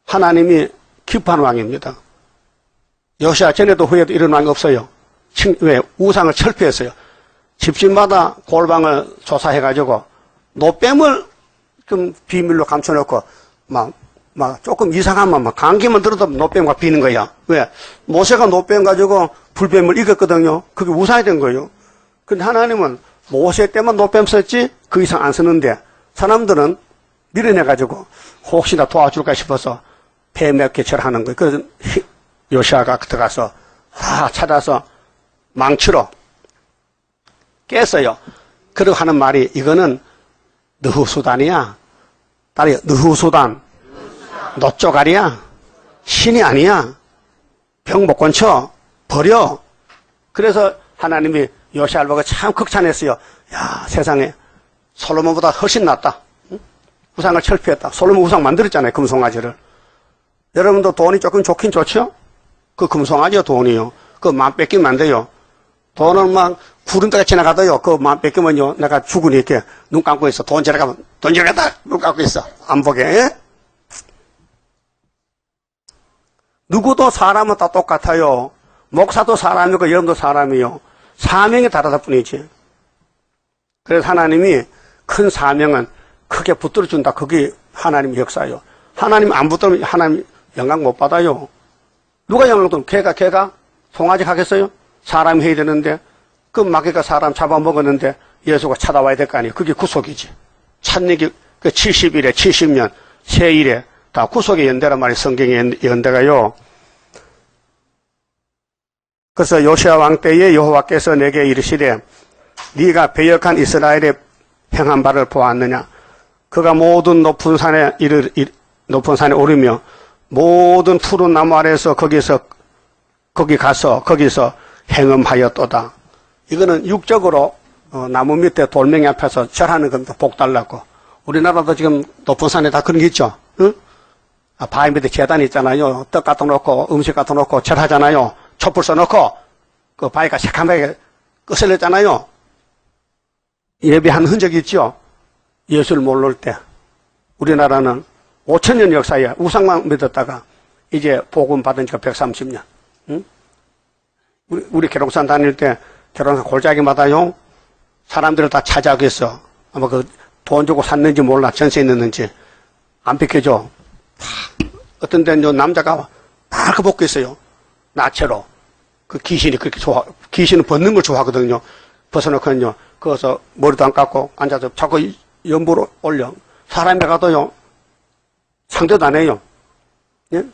하나님이 기뻐하는 왕입니다. 요시아 전에도 후에도 이런 왕이 없어요. 왜? 우상을 철폐했어요. 집집마다 골방을 조사해가지고 노뱀을 좀 비밀로 감춰놓고 막 조금 이상하면 막 감기만 들어도 노뱀과 비는 거야. 왜? 모세가 노뱀 가지고 불뱀을 이겼거든요. 그게 우상이 된 거예요. 근데 하나님은 모세 때만 노뱀 썼지 그 이상 안 쓰는데 사람들은 밀어내가지고 혹시나 도와줄까 싶어서 배 몇 개 절하는 거예요. 그래서 요시아가 들어가서 다 찾아서 망치로 깼어요. 그러고 하는 말이 이거는 느후수단이야. 딸이 느후수단. 노쪼가리야. 신이 아니야. 병 못 건쳐. 버려. 그래서 하나님이 요시아를 보고 참 극찬했어요. 야, 세상에 솔로몬보다 훨씬 낫다. 응? 우상을 철폐했다. 솔로몬 우상 만들었잖아요. 금송아지를. 여러분도 돈이 조금 좋긴 좋죠? 그 금송아지요, 돈이요. 그거 맘 뺏기면 안 돼요. 돈은 막 구름대가 지나가도요. 그거 맘 뺏기면요. 내가 죽으니 이렇게 눈 감고 있어. 돈 지나가면 돈 지나가다 눈 감고 있어. 안 보게. 예? 누구도 사람은 다 똑같아요. 목사도 사람이고 여러분도 사람이요. 사명이 다르다 뿐이지. 그래서 하나님이 큰 사명은 크게 붙들어준다. 그게 하나님의 역사예요. 하나님 안 붙들면 하나님 영광 못 받아요. 누가 영광 받으면 걔가 송아지 하겠어요? 사람이 해야 되는데 그 마귀가 사람 잡아먹었는데 예수가 찾아와야 될 거 아니에요. 그게 구속이지. 찬내기 그 70일에 70년 세일에 다 구속의 연대란 말이 성경의 연대가요. 그래서 요시아 왕 때에 여호와께서 내게 이르시되 네가 배역한 이스라엘의 행한 바를 보았느냐. 그가 모든 높은 산에 오르며 모든 푸른 나무 아래에서 거기서 행음하였도다. 이거는 육적으로 나무 밑에 돌멩이 앞에서 절하는 겁니다. 복 달라고. 우리나라도 지금 높은 산에 다 그런 게 있죠. 응? 바위 밑에 재단이 있잖아요. 떡 갖다 놓고 음식 갖다 놓고 절하잖아요. 촛불 써놓고 그 바위가 새카맣게 끄슬렸잖아요. 예배한 흔적이 있죠. 예수를 모를 때 우리나라는 5,000년 역사에 우상만 믿었다가 이제 복음 받은 지가 130년. 응? 우리 계룡산 다닐 때 계룡산 골짜기마다요 사람들을 다 찾아오고 있어. 아마 그 돈 주고 샀는지 몰라. 전세 있는지 안 비켜줘. 어떤 데는 남자가 다 벗고 있어요. 나체로. 그 귀신이 그렇게 귀신은 벗는 걸 좋아하거든요. 벗어놓고는요. 거기서 머리도 안 깎고 앉아서 자꾸 연부로 올려. 사람이 가도요. 상대도 안 해요. 예?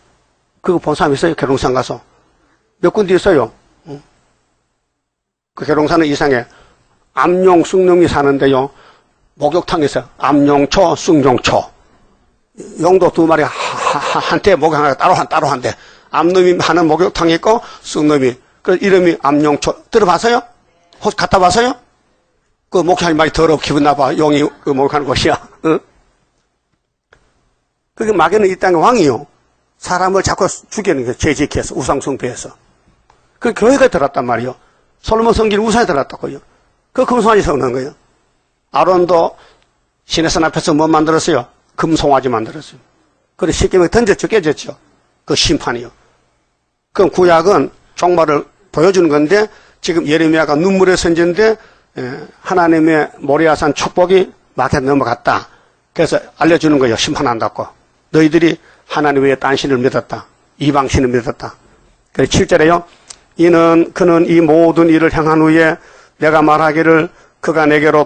그거 본 사람 있어요? 계룡산 가서. 몇 군데 있어요. 그 계룡산은 이상해. 암룡, 숭룡이 사는데요. 목욕탕이 있어요. 암룡초, 숭룡초. 용도 두 마리 한테 목욕 하나 따로 한대. 암놈이 하는 목욕탕이 있고 숭놈이. 그 이름이 암룡초. 들어봤어요? 혹시 갔다 봤어요? 그 목욕탕이 많이 더러워 기분 나빠. 용이 그 목욕하는 곳이야. 응? 그게 마귀는 이 땅의 왕이요. 사람을 자꾸 죽이는 거예요. 재직해서 우상숭배해서. 그 교회가 들었단 말이요. 솔로몬 성길 우상에 들었다고요. 그 금송아지 세우는 거예요. 아론도 시내산 앞에서 뭐 만들었어요? 금송아지 만들었어요. 그래서 십계명이 던졌죠, 깨졌죠. 그 심판이요. 그럼 구약은 종말을 보여주는 건데, 지금 예레미야가 눈물의 선지인데, 하나님의 모리아산 축복이 마켓에 넘어갔다. 그래서 알려주는 거예요. 심판한다고. 너희들이 하나님 외에 딴 신을 믿었다. 이방신을 믿었다. 그래서 7절에요. 그는 이 모든 일을 행한 후에 내가 말하기를 그가 내게로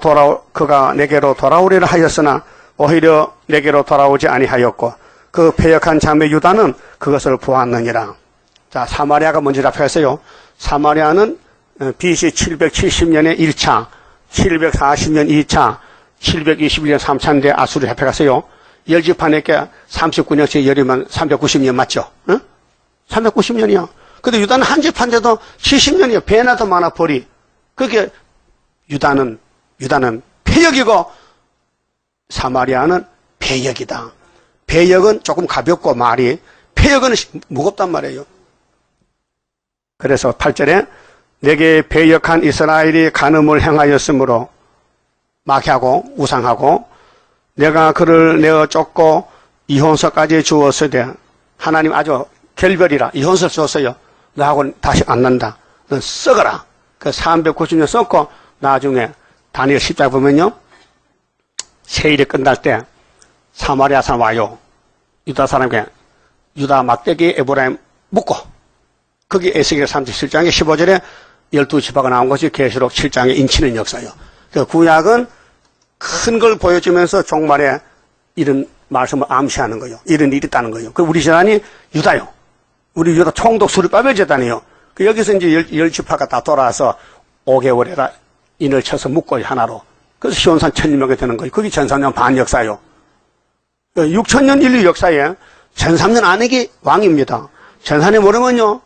돌아오리라 하였으나 오히려 내게로 돌아오지 아니하였고 그 패역한 자매 유다는 그것을 보았느니라. 자, 사마리아가 먼저 잡혀갔어요. 사마리아는 BC 770년에 1차, 740년 2차, 721년 3차인데 아수르 잡혀갔어요. 열지판에게 39년씩 열이면 390년 맞죠? 응? 390년이요. 근데 유다는 한 집한데도 70년이요. 배나 더 많아 벌이. 그게 유다는 패역이고 사마리아는 배역이다. 배역은 조금 가볍고 말이, 패역은 무겁단 말이에요. 그래서 8절에 내게 배역한 이스라엘이 간음을 행하였으므로 마귀하고 우상하고 내가 그를 내어 쫓고 이혼서까지 주었으되 하나님 아주 결별이라 이혼서 줬어요. 너하고는 다시 안 난다. 넌 썩어라. 그 390년 썩고 나중에 다니엘 10장 보면요. 세일이 끝날 때 사마리아 사람 와요. 유다 사람에게 유다 막대기 에브라임 묶고 거기 에스겔 37장에 15절에 12지파가 나온 것이 계시록 7장에 인치는 역사예요. 그 구약은 큰 걸 보여주면서 종말에 이런 말씀을 암시하는 거예요. 이런 일이 있다는 거예요. 그 우리 재단이 유다요. 우리 유다 총독 수르바벨 재단이요. 그 여기서 이제 10지파가 다 돌아와서 5개월에다 인을 쳐서 묶어요, 하나로. 그래서 시온산 1000명이 되는 거예요. 그게 1300년 반 역사요. 6000년 인류 역사에 1300년 안에게 왕입니다. 전산에 모르면요,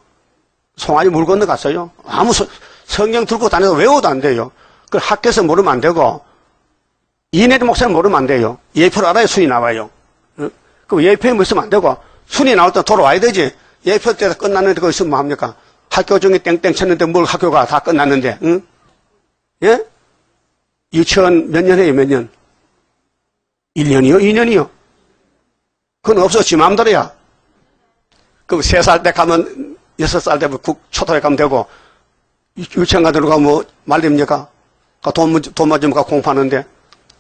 송아지 물 건너갔어요. 아무 성경 들고 다녀도 외워도 안 돼요. 그 학교에서 모르면 안 되고, 이내리 목사님 모르면 안 돼요. 예표를 알아야 순이 나와요. 그럼 예표에 뭐 있으면 안 되고, 순이 나올 때 돌아와야 되지. 예표 때 끝났는데 거기 있으면 뭐 합니까? 학교 중에 땡땡 쳤는데 뭘 학교가 다 끝났는데, 응? 예? 유치원 몇 년 해요, 몇 년? 1년이요? 2년이요? 그건 없어, 지 마음대로야. 그럼 3살 때 가면, 6살 때 초등학교 가면 되고, 유치원 가도록 가면 뭐, 말립니까? 돈 맞으면 가 공부하는데.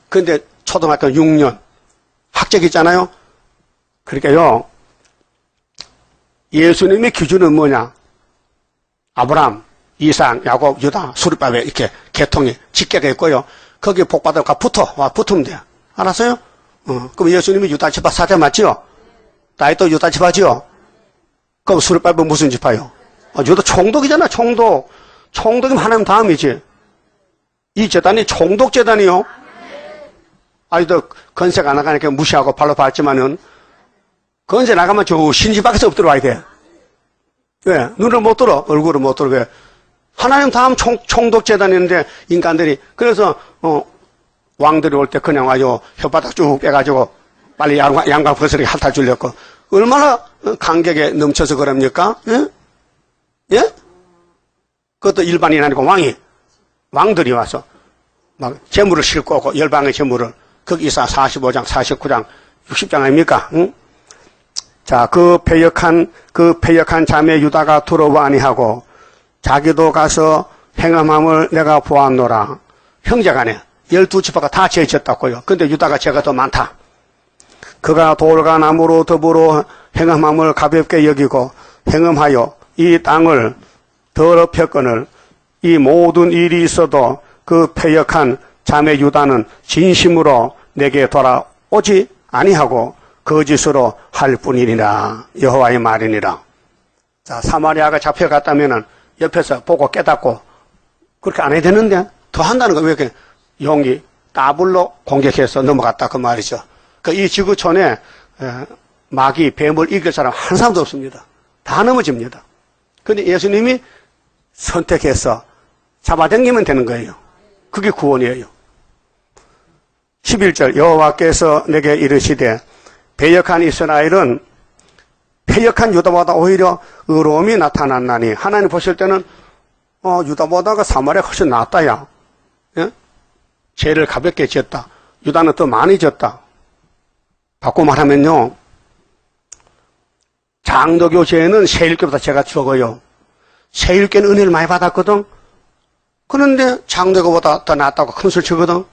근데 초등학교 6년. 학적 있잖아요? 그러니까요, 예수님의 기준은 뭐냐? 아브람, 이삭, 야곱, 유다, 수르바벨 이렇게 계통이 직계가 있고요. 거기에 복받으면 붙으면 돼. 알았어요? 그럼 예수님이 유다 지파 사자 맞지요? 다윗도 유다 지파지요? 그럼 수르바벨 무슨 지파요? 유다 총독이잖아, 총독. 총독이면 하나님 다음이지. 이 재단이 총독 재단이요. 아이도 건색 안 나가니까 무시하고 발로 밟지만은 건세 나가면 저 신지 밖에서 엎드려 와야 돼. 왜? 눈을 못 들어. 얼굴을 못 들어. 왜? 하나님 다음 총독 재단인데 인간들이 그래서 왕들이 올 때 그냥 와요. 혓바닥 쭉 빼가지고 빨리 양강 벗으리 핥아 주려고. 얼마나 감격에 넘쳐서 그럽니까? 예? 예? 그것도 일반인 아니고 왕들이 와서 막 재물을 싣고 오고 열방의 재물을 거기 이사 45장, 49장, 60장 아닙니까? 응? 자, 그 패역한 자매 유다가 들어와 아니하고 자기도 가서 행함함을 내가 보았노라. 형제간에 12지파가 다 죄 지었다고요. 근데 유다가 죄가 더 많다. 그가 돌과 나무로 더불어 행함함을 가볍게 여기고 행함하여 이 땅을 더럽혔거늘 이 모든 일이 있어도 그 패역한 자매 유다는 진심으로 내게 돌아오지 아니하고 거짓으로 할 뿐이니라. 여호와의 말이니라. 자, 사마리아가 잡혀갔다면은 옆에서 보고 깨닫고 그렇게 안 해야 되는데 더 한다는 거 왜 이렇게 용이 따블로 공격해서 넘어갔다 그 말이죠. 그 이 지구촌에 마귀 뱀을 이길 사람 한 사람도 없습니다. 다 넘어집니다. 근데 예수님이 선택해서 잡아당기면 되는 거예요. 그게 구원이에요. 11절 여호와께서 내게 이르시되 패역한 이스라엘은 패역한 유다보다 오히려 의로움이 나타났나니 하나님 보실 때는 유다보다가 사마리아가 훨씬 낫다야. 예? 죄를 가볍게 지었다. 유다는 더 많이 지었다. 바꿔 말하면요, 장로교 죄는 세일교보다 죄가 적어요. 세일교는 은혜를 많이 받았거든. 그런데 장로교보다 더 낫다고 큰 소리 치거든.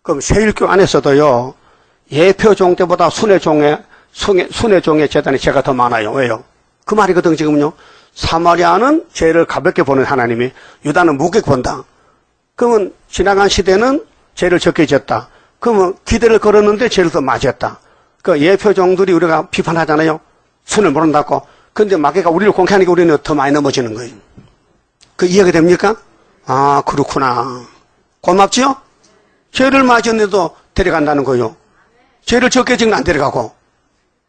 그럼 세일교 안에서도요, 예표종 때보다 순회종의 재단이 죄가 더 많아요. 왜요? 그 말이거든, 지금요. 사마리아는 죄를 가볍게 보는 하나님이, 유다는 무겁게 본다. 그러면 지나간 시대는 죄를 적게 지었다. 그러면 기대를 걸었는데 죄를 더 많이 지었다. 그 예표종들이 우리가 비판하잖아요. 선을 모른다고. 근데 마귀가 우리를 공개하니까 우리는 더 많이 넘어지는 거예요. 그 이해가 됩니까? 아, 그렇구나. 고맙지요? 죄를 많이 지었는데도 데려간다는 거요. 죄를 적게 지면 안 데려가고.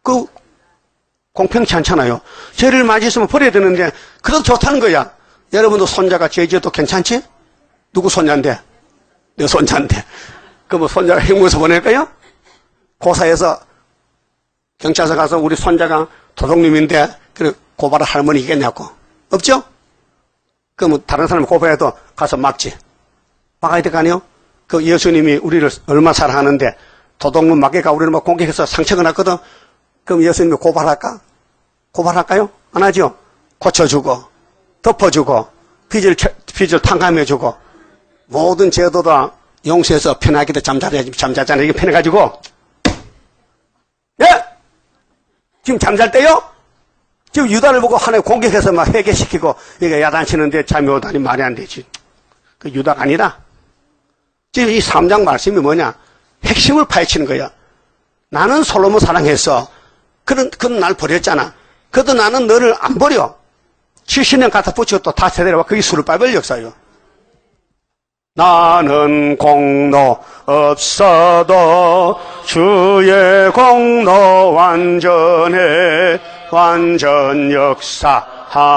그 공평치 않잖아요. 죄를 많이 지으면 버려야 되는데 그래도 좋다는 거야. 여러분도 손자가 죄 지어도 괜찮지? 누구 손자인데? 내 손자인데. 그럼 손자가 행무에서 보낼까요? 고사에서 경찰서 가서 우리 손자가 도둑님인데 그래 고발을 할머니 이겠냐고. 없죠? 그럼 다른 사람이 고발해도 가서 막지. 막아야 될 거 아니에요? 그 예수님이 우리를 얼마 사랑하는데 도둑놈 마귀가 우리를 막 공격해서 상처가 났거든. 그럼 예수님이 고발할까? 고발할까요? 안 하죠? 고쳐주고 덮어주고 빚을 탕감해주고 모든 죄도 다 용서해서 편하게 잠자잖아요. 이게 편해가지고 예? 지금 잠잘 때요? 지금 유다를 보고 하나님 공격해서 막 회개시키고 이게 야단치는데 잠이 오다니 말이 안 되지. 그 유다가 아니라 지금 이 3장 말씀이 뭐냐? 핵심을 파헤치는 거야. 나는 솔로몬 사랑했어. 그는 날 버렸잖아. 그래도 나는 너를 안 버려. 70년 갖다 붙이고 또 다시 데려와. 그게 수르바벨 역사요. 나는 공로 없어도 주의 공로 완전해. 완전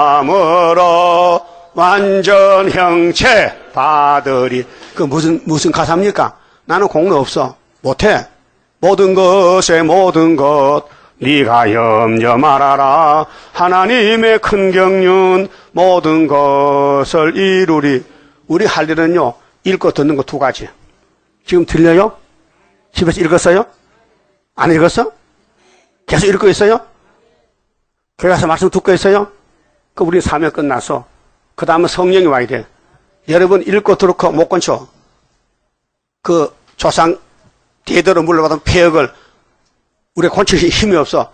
역사함으로 완전 형체 받으리. 그 무슨 가사입니까? 나는 공로 없어. 못해. 모든 것에 모든 것 네가 염려 말아라. 하나님의 큰 경륜 모든 것을 이루리. 우리 할 일은요, 읽고 듣는 거 두 가지. 지금 들려요? 집에서 읽었어요? 안 읽었어? 계속 읽고 있어요? 교회 가서 말씀 듣고 있어요? 그 우리 사명 끝나서 그 다음에 성령이 와야 돼. 여러분 읽고 들었고 못 건쳐. 그 조상 대대로 물려받은 폐역을 우리가 고칠 힘이 없어.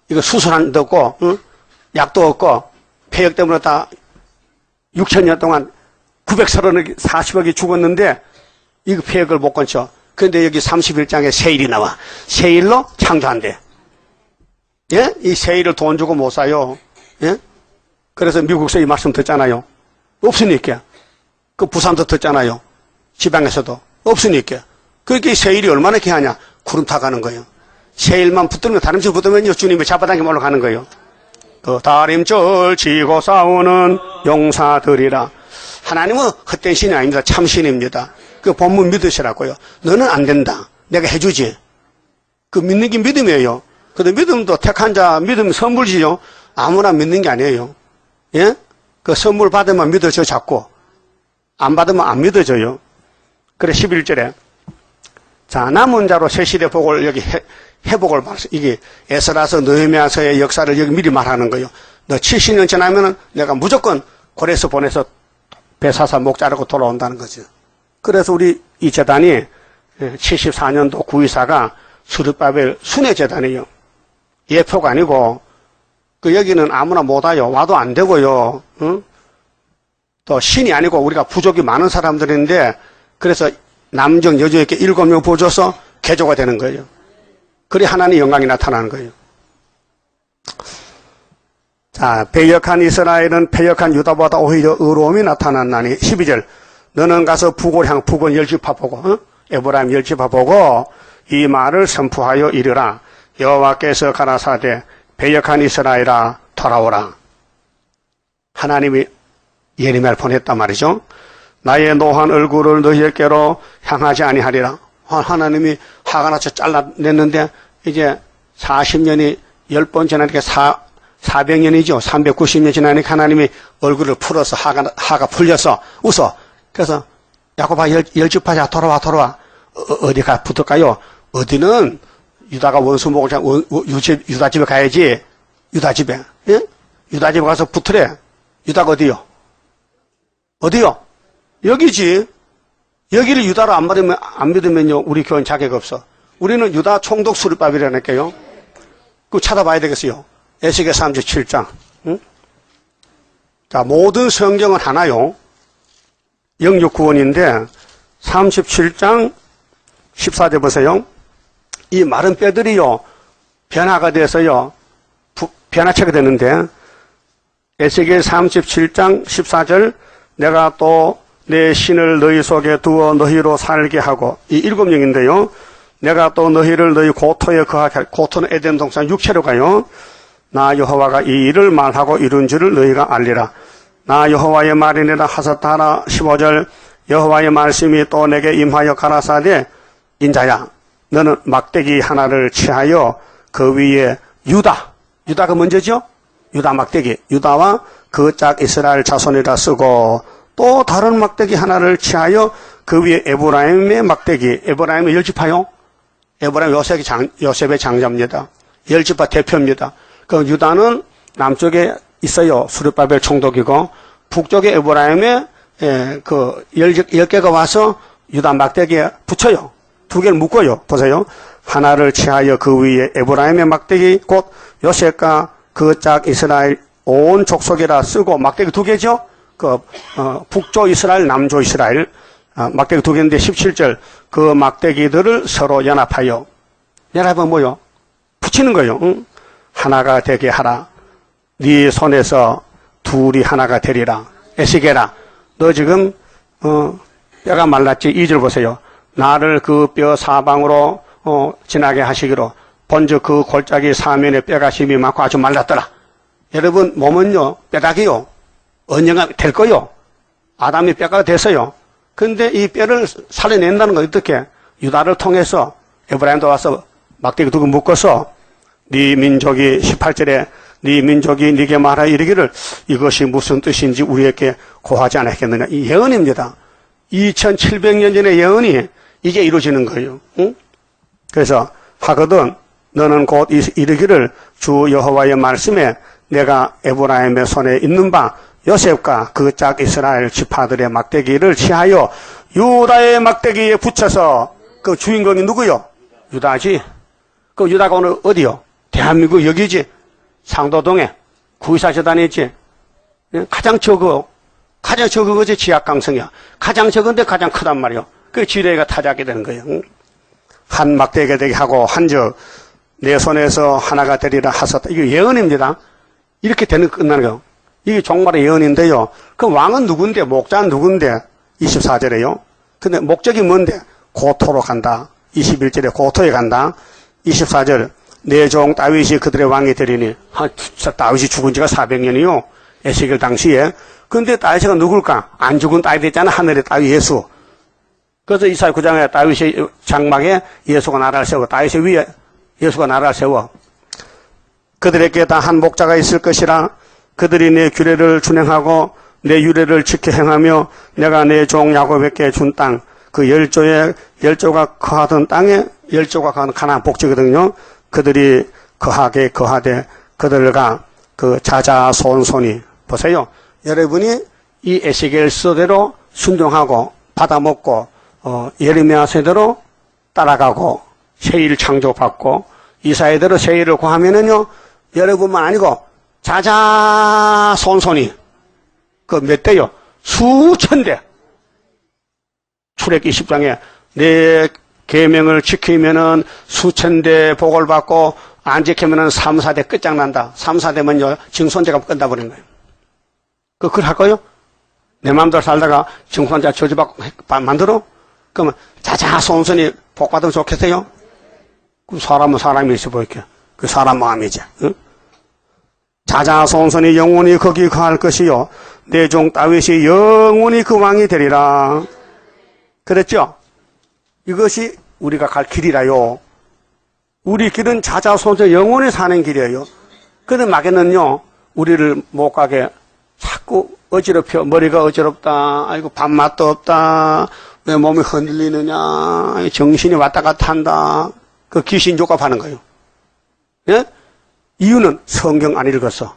이거 수술한 데 없고, 응? 약도 없고, 폐역 때문에 다 6,000년 동안 930억, 40억이 죽었는데, 이거 폐역을 못 건쳐. 그런데 여기 31장에 세일이 나와. 세일로 창조한대. 예? 이 세일을 돈 주고 못 사요. 예? 그래서 미국에서 이 말씀 듣잖아요. 없으니까. 그 부산도 듣잖아요. 지방에서도. 없으니까. 그렇게 세일이 얼마나 귀하냐? 구름 타가는 거예요. 세일만 붙들면 다림줄 붙으면요 주님이 잡아당기면 올라가는 거예요. 그 다림줄 지고 싸우는 용사들이라. 하나님은 헛된 신이 아닙니다. 참 신입니다. 그 본문 믿으시라고요. 너는 안 된다. 내가 해주지. 그 믿는 게 믿음이에요. 근데 믿음도 택한 자 믿음 선물지요. 아무나 믿는 게 아니에요. 예? 그 선물 받으면 믿어져 자꾸. 안 받으면 안 믿어져요. 그래 11절에 자 남은 자로 새 시대 복을 여기 회복을 말씀. 이게 에스라서 느헤미야서의 역사를 여기 미리 말하는 거예요. 너 70년 지나면은 내가 무조건 고레서 보내서 배사사 목 자르고 돌아온다는 거죠. 그래서 우리 이 재단이 74년도 구의사가 수르바벨 순회 재단이에요. 예표가 아니고 그 여기는 아무나 못 와요. 와도 안 되고요. 응? 또 신이 아니고 우리가 부족이 많은 사람들인데 그래서 남정 여주에게 7명 부어줘서 개조가 되는 거예요. 그래 하나님의 영광이 나타나는 거예요. 자, 배역한 이스라엘은 패역한 유다보다 오히려 의로움이 나타났나니 12절 너는 가서 북을 북은 열지파 보고 에브라임 열지파 보고 이 말을 선포하여 이르라. 여호와께서 가라사대 배역한 이스라엘아 돌아오라. 하나님이 예레미야를 보냈단 말이죠. 나의 노한 얼굴을 너희에게로 향하지 아니하리라. 하나님이 화가 나서 잘라냈는데 이제 40년이 10번 지나니까 400년이죠. 390년 지나니까 하나님이 얼굴을 풀어서 화가 풀려서 웃어. 그래서 야곱아 열집하자 돌아와. 어디가 붙을까요? 어디는 유다가 원수 먹을 유다 집에 가야지. 유다 집에. 예? 유다 집에 가서 붙으래. 유다가 어디요? 여기지. 여기를 유다로 안 믿으면요, 우리 교회는 자격 없어. 우리는 유다 총독 수리밥이라니까요. 그거 찾아봐야 되겠어요. 에스겔 37장. 응? 자, 모든 성경은 하나요. 영육구원인데 37장 14절 보세요. 이 마른 뼈들이요, 변화가 돼서요, 변화체가 되는데, 에스겔 37장 14절, 내가 또 내 신을 너희 속에 두어 너희로 살게 하고, 이 7명인데요, 내가 또 너희를 너희 고토에 거하게 할, 고토는 에덴 동산 육체로 가요. 나 여호와가 이 일을 말하고 이룬 줄을 너희가 알리라. 나 여호와의 말이니라 하사타라. 15절, 여호와의 말씀이 또 내게 임하여 가라사대, 인자야, 너는 막대기 하나를 취하여 그 위에 유다가 먼저죠? 유다 막대기, 유다와 그 짝 이스라엘 자손이라 쓰고, 또 다른 막대기 하나를 취하여 그 위에 에브라임의 막대기, 에브라임의 열지파요. 에브라임 요셉의 장자입니다. 열지파 대표입니다. 그 유다는 남쪽에 있어요. 수르바벨 총독이고, 북쪽에 에브라임의 그 10개가 와서 유다 막대기에 붙여요. 2개를 묶어요. 보세요. 하나를 취하여 그 위에 에브라임의 막대기 곧 요셉과 그 짝 이스라엘 온 족속이라 쓰고, 막대기 2개죠. 북조 이스라엘, 남조 이스라엘, 막대기 2개인데 17절, 그 막대기들을 서로 연합하여, 연합은 뭐요? 붙이는 거요. 응? 하나가 되게 하라. 네 손에서 둘이 하나가 되리라. 에스겔아, 너 지금 뼈가 말랐지? 2절 보세요. 나를 그 뼈 사방으로 지나게 하시기로, 본즉 그 골짜기 사면에 뼈가 심이 많고 아주 말랐더라. 여러분, 몸은요, 뼈다귀요, 언젠가 될 거요. 아담이 뼈가 됐어요. 근데 이 뼈를 살려낸다는 건 어떻게? 유다를 통해서 에브라임도 와서 막대기 2개 묶어서, 네 민족이 18절에 네 민족이 네게 말하 이르기를 이것이 무슨 뜻인지 우리에게 고하지 않았겠느냐. 이 예언입니다. 2700년 전의 예언이 이게 이루어지는 거예요. 응? 그래서 하거든 너는 곧 이르기를 주 여호와의 말씀에 내가 에브라임의 손에 있는 바 요셉과 그 짝 이스라엘 지파들의 막대기를 취하여 유다의 막대기에 붙여서, 그 주인공이 누구요? 유다지. 그 유다가 오늘 어디요? 대한민국 여기지. 상도동에 구의사재단에 있지. 가장 적어거지. 지하강성이야. 가장 적은데 가장 크단 말이요. 그 지뢰가 타작하게 되는 거예요. 한 막대기가 되게 하고 한적 내 손에서 하나가 되리라 하셨다. 이게 예언입니다. 이렇게 되는 끝나는 거예요. 이게 종말의 예언인데요. 그 왕은 누군데? 목자는 누군데? 24절에요. 근데 목적이 뭔데? 고토로 간다. 21절에 고토에 간다. 24절, 내 종 다윗이 그들의 왕이 되리니. 다윗이 죽은 지가 400년이요. 에스겔 당시에. 근데 다윗이 누굴까? 안 죽은 다윗 있잖아. 하늘의 다윗 예수. 그래서 이사야 9장에 다윗의 장막에 예수가 나라를 세우고, 다윗의 위에 예수가 나라를 세워. 그들에게 다 한 목자가 있을 것이라. 그들이 내 규례를 준행하고 내 유례를 지켜 행하며 내가 내 종 야곱에게 준 땅, 그 열조가 거하던 땅에, 열조가 거하는 가나안 복지거든요. 그들이 거하되 그들과 그 자자손손이, 보세요. 여러분이 이 에스겔서대로 순종하고 받아먹고 예레미야 세대로 따라가고 새일 창조받고 이사야대로 새일을 구하면은요, 여러분만 아니고 자자손손이, 그 몇 대요? 수천 대. 출애굽기 20장에 내 계명을 지키면은 수천 대 복을 받고 안 지키면은 3, 4대 끝장난다. 3, 4대면요 증손자가 끝나버린 거예요. 그걸 할 거요? 내 마음대로 살다가 증손자 저주받고 만들어? 그러면 자자손손이 복 받으면 좋겠어요? 그 사람은 사람이 있어 보일게. 그 사람 마음이지. 응? 자자손손이 영원히 거기 거할 것이요 내 종 다윗이 영원히 그 왕이 되리라. 그랬죠? 이것이 우리가 갈 길이라요. 우리 길은 자자손손 영원히 사는 길이에요. 그런데 마귀는요, 우리를 못 가게 자꾸 어지럽혀. 머리가 어지럽다. 아이고 밥맛도 없다. 왜 몸이 흔들리느냐, 정신이 왔다 갔다 한다. 그 귀신 족합하는 거예요. 예? 이유는 성경 안 읽었어.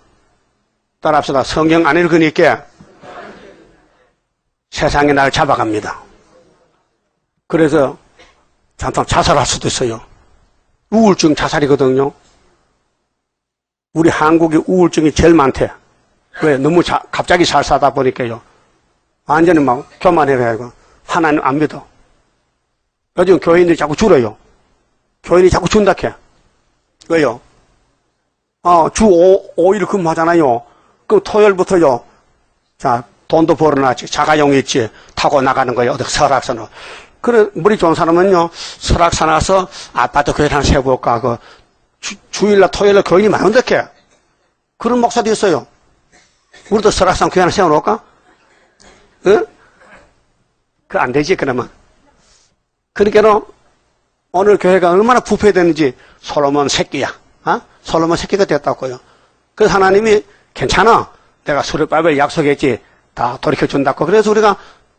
따라합시다. 성경 안 읽으니까 세상에 날 잡아갑니다. 그래서 잠깐 자살할 수도 있어요. 우울증 자살이거든요. 우리 한국이 우울증이 제일 많대. 왜? 너무 갑자기 잘 사다 보니까요. 완전히 막 교만해가지고 하나님 안 믿어. 요즘 교인들이 자꾸 줄어요. 교인이 자꾸 준다 해. 왜요? 주 5일 근무하잖아요. 그럼 토요일부터요. 자, 돈도 벌어놨지. 자가용이 있지. 타고 나가는 거예요. 어디 설악산으로. 그래, 머리 좋은 사람은요. 설악산 와서 아파트 교회 하나 세워볼까. 주일날 토요일날 교인이 많이 온다 해. 그런 목사도 있어요. 우리도 설악산 교회 하나 세워놓을까? 응? 그 안 되지, 그러면. 그러니까는 오늘 교회가 얼마나 부패되는지 솔로몬 새끼야. 솔로몬 새끼가 됐다고요. 그래서 하나님이 괜찮아. 내가 수렵밥을 약속했지. 다 돌이켜준다고. 그래서 우리가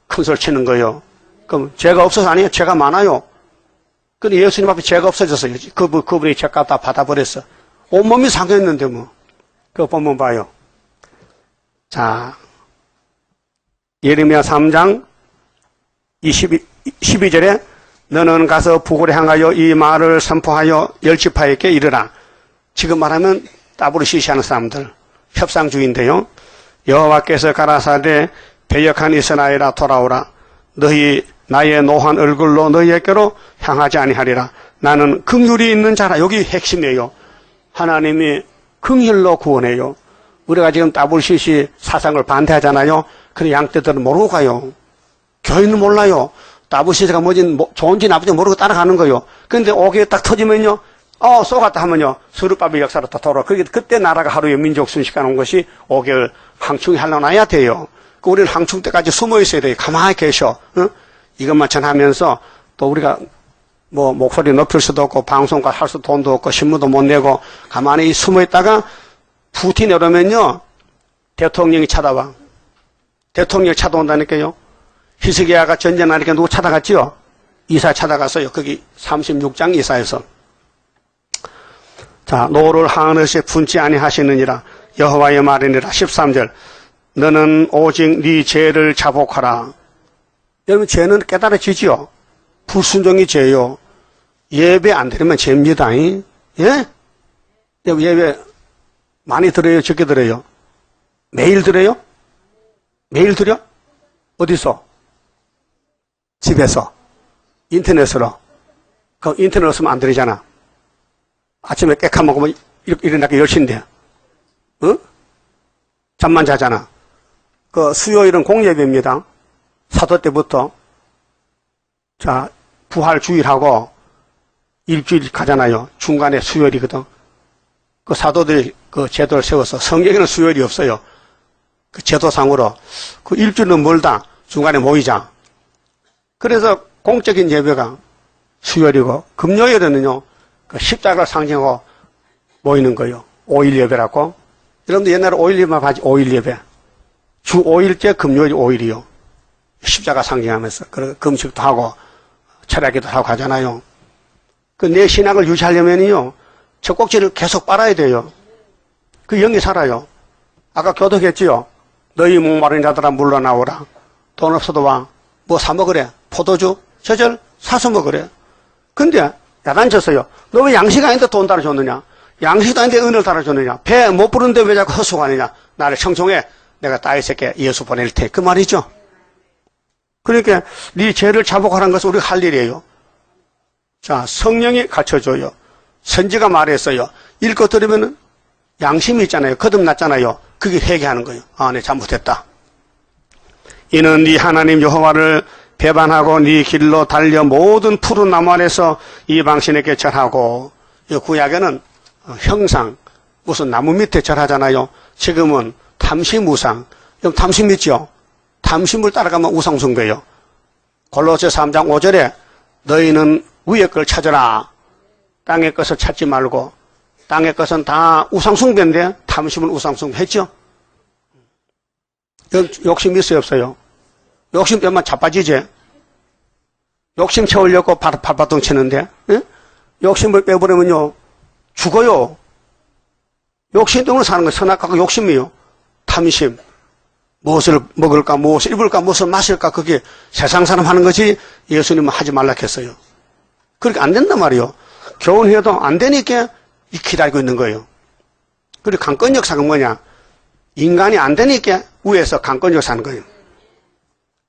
큰 소리 치는 거예요. 그럼 죄가 없어서 아니에요. 죄가 많아요. 근데 예수님 앞에 죄가 없어졌어요. 그분이 죄값 다 받아버렸어. 온몸이 상했는데 뭐. 그거 보면 봐요. 자, 예레미야 3장 12절에 너는 가서 북으로 향하여 이 말을 선포하여 열 지파에게 이르라. 지금 말하면 따블을 시시하는 사람들, 협상주의인데요. 여호와께서 가라사대 배역한 이스라엘아 돌아오라. 너희 나의 노한 얼굴로 너희에게로 향하지 아니하리라. 나는 긍휼이 있는 자라. 여기 핵심이에요. 하나님이 긍휼로 구원해요. 우리가 지금 따블시시 사상을 반대하잖아요. 그런 양떼들은 모르고 가요. 교인은 몰라요. 따블시시가 뭐지, 좋은지 나쁜지 모르고 따라가는 거예요. 그런데 오게 딱 터지면요. 쏘갔다 하면요. 수르밥의 역사로 또 돌아. 그때 나라가 하루에 민족 순식간 온 것이 5개월 항충이 하려나야 돼요. 우리는 항충 때까지 숨어 있어야 돼요. 가만히 계셔. 응? 이것만 전하면서 또 우리가 뭐 목소리 높일 수도 없고 방송과 할 수 돈도 없고 신문도 못 내고 가만히 숨어 있다가 푸틴 오르면요. 대통령이 찾아와. 대통령이 찾아온다니까요. 히스기야가 전쟁하니까 누구 찾아갔지요? 이사 찾아갔어요. 거기 36장 이사에서. 자, 노를 하늘에 품지 아니하시느니라. 여호와의 말이니라. 13절. 너는 오직 네 죄를 자복하라. 여러분, 죄는 깨달아지지요. 불순종이 죄요. 예배 안 드리면 죄입니다. 예? 예배 많이 드려요? 적게 드려요? 매일 드려요? 매일 드려? 어디서? 집에서. 인터넷으로. 그럼 인터넷 없으면 안 드리잖아. 아침에 깨끗 먹으면 일어나기 10시인데. 어? 잠만 자잖아. 수요일은 공예배입니다. 사도 때부터. 자, 부활 주일하고 일주일 가잖아요. 중간에 수요일이거든. 사도들이 제도를 세워서 성경에는 수요일이 없어요. 제도상으로. 일주일은 멀다. 중간에 모이자. 그래서 공적인 예배가 수요일이고, 금요일에는요, 십자가를 상징하고 모이는 거예요. 5일 예배라고. 여러분들 옛날에 5일 예배만 하지, 5일 예배. 주 5일째 금요일 5일이요. 십자가 상징하면서. 금식도 하고, 철야기도 하고 하잖아요. 내 신앙을 유지하려면요, 젖꼭지를 계속 빨아야 돼요. 그 영이 살아요. 아까 교독했지요. 너희 목마른 자들아 물러나오라. 돈 없어도 와. 뭐 사 먹으래? 포도주? 저절 사서 먹으래. 근데 야단쳤어요. 너 왜 양식 아닌데 돈 달아줬느냐? 양식도 아닌데 은을 달아줬느냐? 배 못 부르는데 왜 자꾸 헛수고하느냐? 나를 청송해. 내가 따위 새끼 예수 보낼 테. 그 말이죠. 그러니까 네 죄를 자복하라는 것은 우리가 할 일이에요. 자, 성령이 가르쳐줘요. 선지가 말했어요. 읽고 들으면 양심이 있잖아요. 거듭났잖아요. 그게 회개하는 거예요. 내 잘못했다. 이는 네 하나님 여호와를 배반하고 네 길로 달려 모든 푸른 나무 아래서 이방신에게 절하고, 구약에는 형상, 무슨 나무 밑에 절하잖아요. 지금은 탐심우상. 탐심 있죠? 탐심을 따라가면 우상숭배예요. 골로새 3장 5절에 너희는 위의 걸 찾아라. 땅의 것을 찾지 말고. 땅의 것은 다 우상숭배인데 탐심은 우상숭배했죠? 욕심 있어요, 없어요? 욕심 때문에 자빠지지? 욕심 채우려고 발바둥 치는데, 예? 욕심을 빼버리면요, 죽어요. 욕심 때문에 사는 거예요. 선악과가 욕심이에요. 탐심. 무엇을 먹을까, 무엇을 입을까, 무엇을 마실까, 그게 세상 사람 하는 거지, 예수님은 하지 말라 했어요. 그렇게 안 된단 말이에요. 교훈해도 안 되니까 기다리고 있는 거예요. 그리고 강권력 사는 뭐냐? 인간이 안 되니까 위에서 강권력 사는 거예요.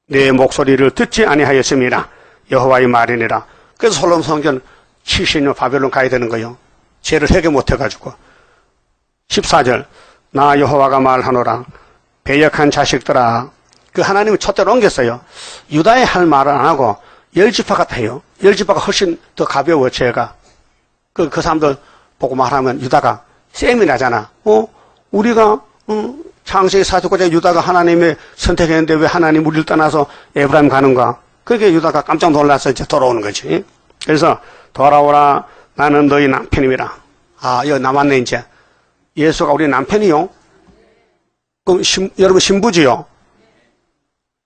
내 목소리를 듣지 아니하였습니다. 여호와의 말이니라. 그래서 솔로몬 성전 70년 바벨론 가야 되는 거예요. 죄를 해결 못해가지고. 14절 나 여호와가 말하노라. 배역한 자식들아. 그 하나님이 촛대로 옮겼어요. 유다의 할 말을 안 하고 열지파 같아요. 열지파가 훨씬 더 가벼워 죄가. 그 사람들 보고 말하면 유다가 셈이 나잖아. 우리가 창세기 49장 유다가 하나님의 선택했는데 왜 하나님 우리를 떠나서 에브라임 가는가? 그게 유다가 깜짝 놀라서 이제 돌아오는 거지. 그래서 돌아오라 나는 너희 남편임이라. 아, 여기 남았네 이제. 예수가 우리 남편이요? 그럼 여러분 신부지요?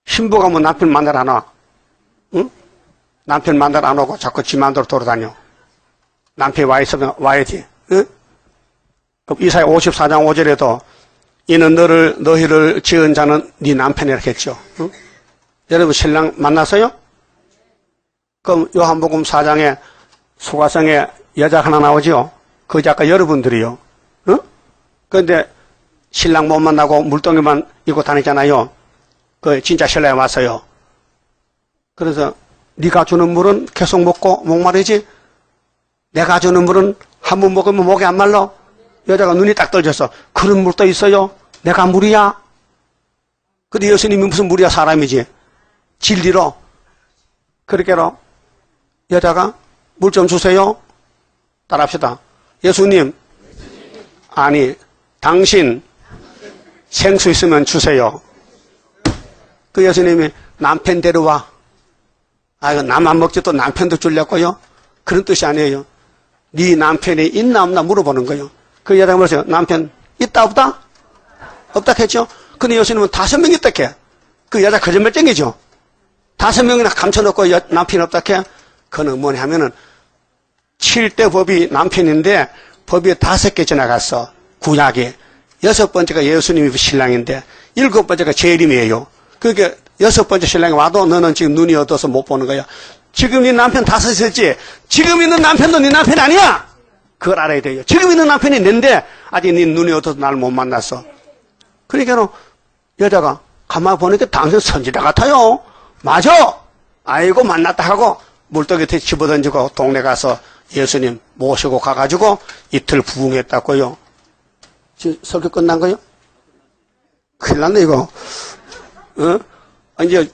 신부가 뭐 남편 만나러 안 와? 응? 남편 만나러 안 오고 자꾸 지 마음대로 돌아다녀. 남편이 와 있으면 와야지. 응? 그럼 이사야 54장 5절에도 이는 너희를 지은 자는 네 남편이라 했죠. 응? 여러분 신랑 만났어요? 그럼 요한복음 4장에 수가성에 여자 하나 나오죠? 그 작가 여러분들이요. 응? 그런데 신랑 못 만나고 물동이만 입고 다니잖아요. 그 진짜 신랑이 왔어요. 그래서 네가 주는 물은 계속 먹고 목마르지? 내가 주는 물은 한 번 먹으면 목이 안 말라? 여자가 눈이 딱 떨어졌어. 그런 물도 있어요? 내가 물이야? 근데 예수님이 무슨 물이야? 사람이지. 진리로. 그렇게로 여자가 물 좀 주세요. 따라합시다. 예수님, 아니 당신 생수 있으면 주세요. 그 예수님이 남편 데려와. 아, 이거 나만 먹지 또 남편도 주려고요? 그런 뜻이 아니에요. 네 남편이 있나 없나 물어보는 거예요. 그 여자가 물었어요. 남편 있다 없다? 없다 했죠? 근데 예수님은 5명 있다 해. 그 여자 거짓말쟁이죠. 5명이나 감춰놓고 남편이 없다 해. 그는 뭐냐 하면은 7대 법이 남편인데 법이 5개 지나갔어. 구약이. 6번째가 예수님이 신랑인데 7번째가 재림이에요. 그러니까 6번째 신랑이 와도 너는 지금 눈이 어두워서 못 보는 거야. 지금 네 남편 5 있었지? 지금 있는 남편도 네 남편 아니야! 그걸 알아야 돼요. 지금 있는 남편이 내인데 아직 네 눈이 어두워서 나를 못 만났어. 그러니까 여자가 가만히 보니까 당신 선지자 같아요. 맞아! 아이고 만났다 하고 물떡에 집어던지고 동네 가서 예수님 모시고 가가지고 이틀 부흥했다고요. 지금 설교 끝난 거요? 큰일 났네 이거. 이제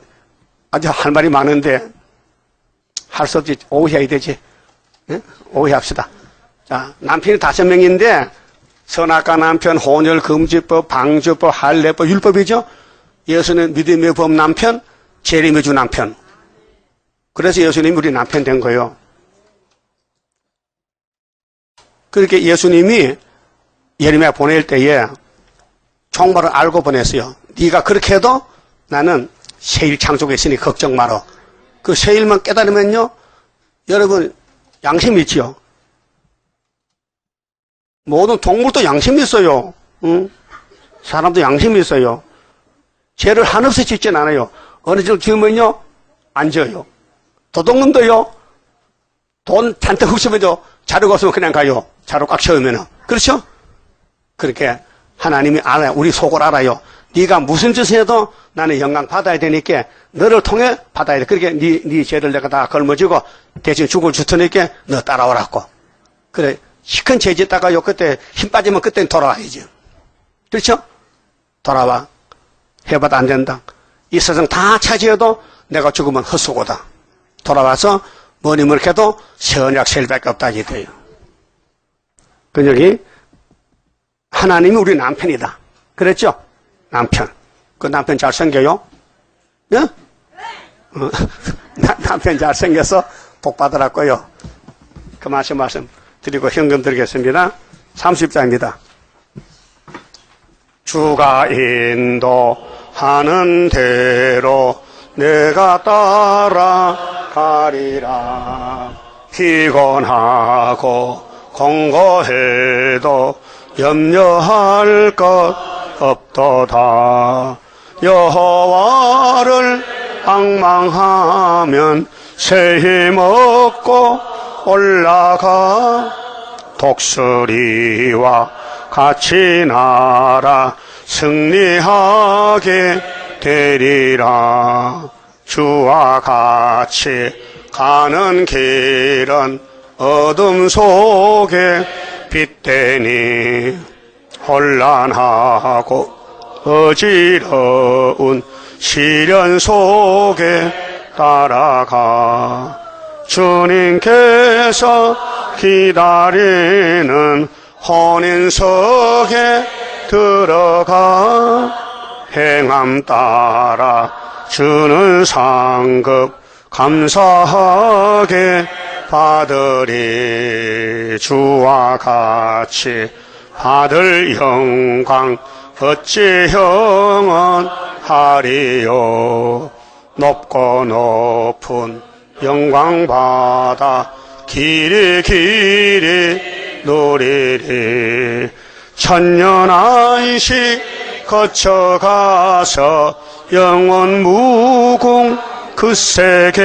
아주 할 말이 많은데 할 수 없지. 오해해야 되지. 오해합시다. 자, 남편이 5명인데 선악과 남편, 혼혈 금지법, 방주법, 할례법, 율법이죠. 예수는 믿음의 법 남편, 재림의 주 남편. 그래서 예수님이 우리 남편 된 거예요. 그렇게 예수님이 예레미야 보낼 때에 종말을 알고 보냈어요. 네가 그렇게 해도 나는 세일 창조가 있으니 걱정 마라. 그 세일만 깨달으면요, 여러분 양심이 있지요. 모든 동물도 양심이 있어요. 응? 사람도 양심이 있어요. 죄를 한없이 짓진 않아요. 어느 정도 지으면요, 안 지어요. 도둑놈도요, 돈 잔뜩 흡수해도 자료가 없으면 그냥 가요. 자료 꽉 채우면은. 그렇죠? 그렇게 하나님이 알아요. 우리 속을 알아요. 네가 무슨 짓을 해도 나는 영광 받아야 되니까 너를 통해 받아야 돼. 그렇게 네 죄를 내가 다 걸머지고 대신 죽을 줄 테니까 너 따라오라고. 그래. 시큰 죄 짓다가요. 그때 힘 빠지면 그때는 돌아와야지. 그렇죠? 돌아와. 해봐도 안 된다. 이 세상 다 차지해도 내가 죽으면 헛수고다. 돌아와서 뭐니 뭐니 해도 선약 세일밖에 없다 이게 돼요. 그 여기 하나님이 우리 남편이다. 그랬죠? 남편. 그 남편 잘생겨요? 예? 남편 잘생겨서 복 받으라고요. 그 말씀 드리고 현금 드리겠습니다. 30장입니다. 주가 인도하는 대로 내가 따라가리라. 피곤하고 공고해도 염려할 것 없도다. 여호와를 앙망하면 새 힘 얻고 올라가. 독수리와 같이 날아 승리하게 되리라. 주와 같이 가는 길은 어둠 속에 빛되니 혼란하고 어지러운 시련 속에 따라가. 주님께서 기다리는 혼인석에 들어가. 행함 따라 주는 상급 감사하게 받으리. 주와 같이 받을 영광 어찌 영원하리요. 높고 높은 영광 받아 길이 길이 누리리. 천년 안식 거쳐가서 영원 무궁 그 세계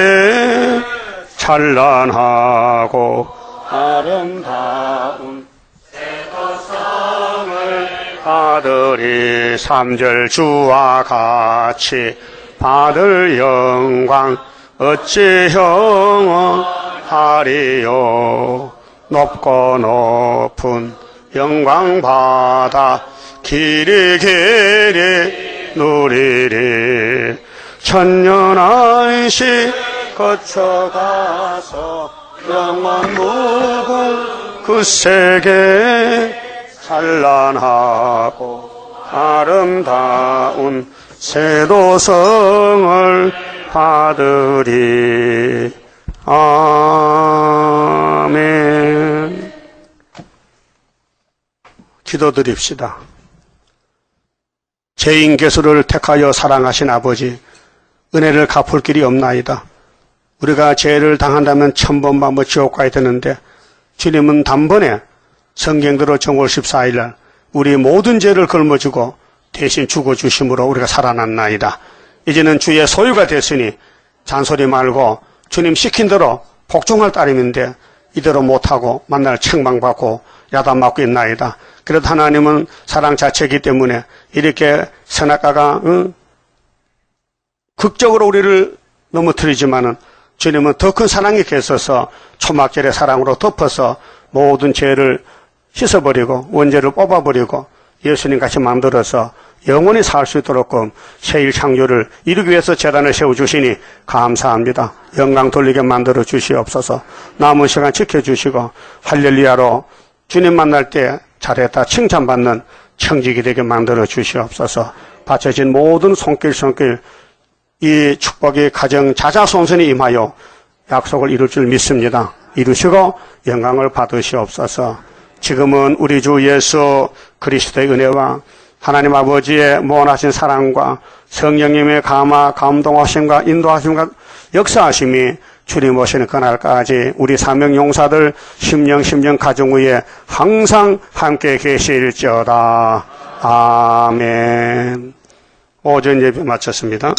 찬란하고 아름다운 세도성을 받으리. 3절 주와 같이 받을 영광 어찌 영원하리요. 높고 높은 영광 받아 길이 길이 누리리. 천년 안식 거쳐가서 영원 무궁 그 세계 찬란하고 아름다운 세도성을 받으리. 아멘. 기도드립시다. 죄인 개수를 택하여 사랑하신 아버지, 은혜를 갚을 길이 없나이다. 우리가 죄를 당한다면 1000번 지옥 가야 되는데 주님은 단번에 성경대로 정월 14일날 우리 모든 죄를 걸머지고 대신 죽어주심으로 우리가 살아났나이다. 이제는 주의 소유가 됐으니 잔소리 말고 주님 시킨 대로 복종할 따름인데 이대로 못하고 만날 책망받고 야단맞고 있나이다. 그래도 하나님은 사랑 자체이기 때문에 이렇게 선악과가 극적으로 우리를 넘어뜨리지만은 주님은 더 큰 사랑이 계셔서 초막절의 사랑으로 덮어서 모든 죄를 씻어버리고 원죄를 뽑아버리고 예수님 같이 만들어서 영원히 살 수 있도록끔 새일 창조를 이루기 위해서 제단을 세워주시니 감사합니다. 영광 돌리게 만들어 주시옵소서. 남은 시간 지켜주시고 할렐루야로 주님 만날 때 잘했다 칭찬받는 청직이 되게 만들어 주시옵소서. 바쳐진 모든 손길 이 축복이 가정 자자손손이 임하여 약속을 이룰 줄 믿습니다. 이루시고 영광을 받으시옵소서. 지금은 우리 주 예수 그리스도의 은혜와 하나님 아버지의 무한하신 사랑과 성령님의 감동하심과 인도하심과 역사하심이 주님 오시는 그날까지 우리 사명용사들 심령 가정 위에 항상 함께 계실지어다. 아멘. 오전 예배 마쳤습니다.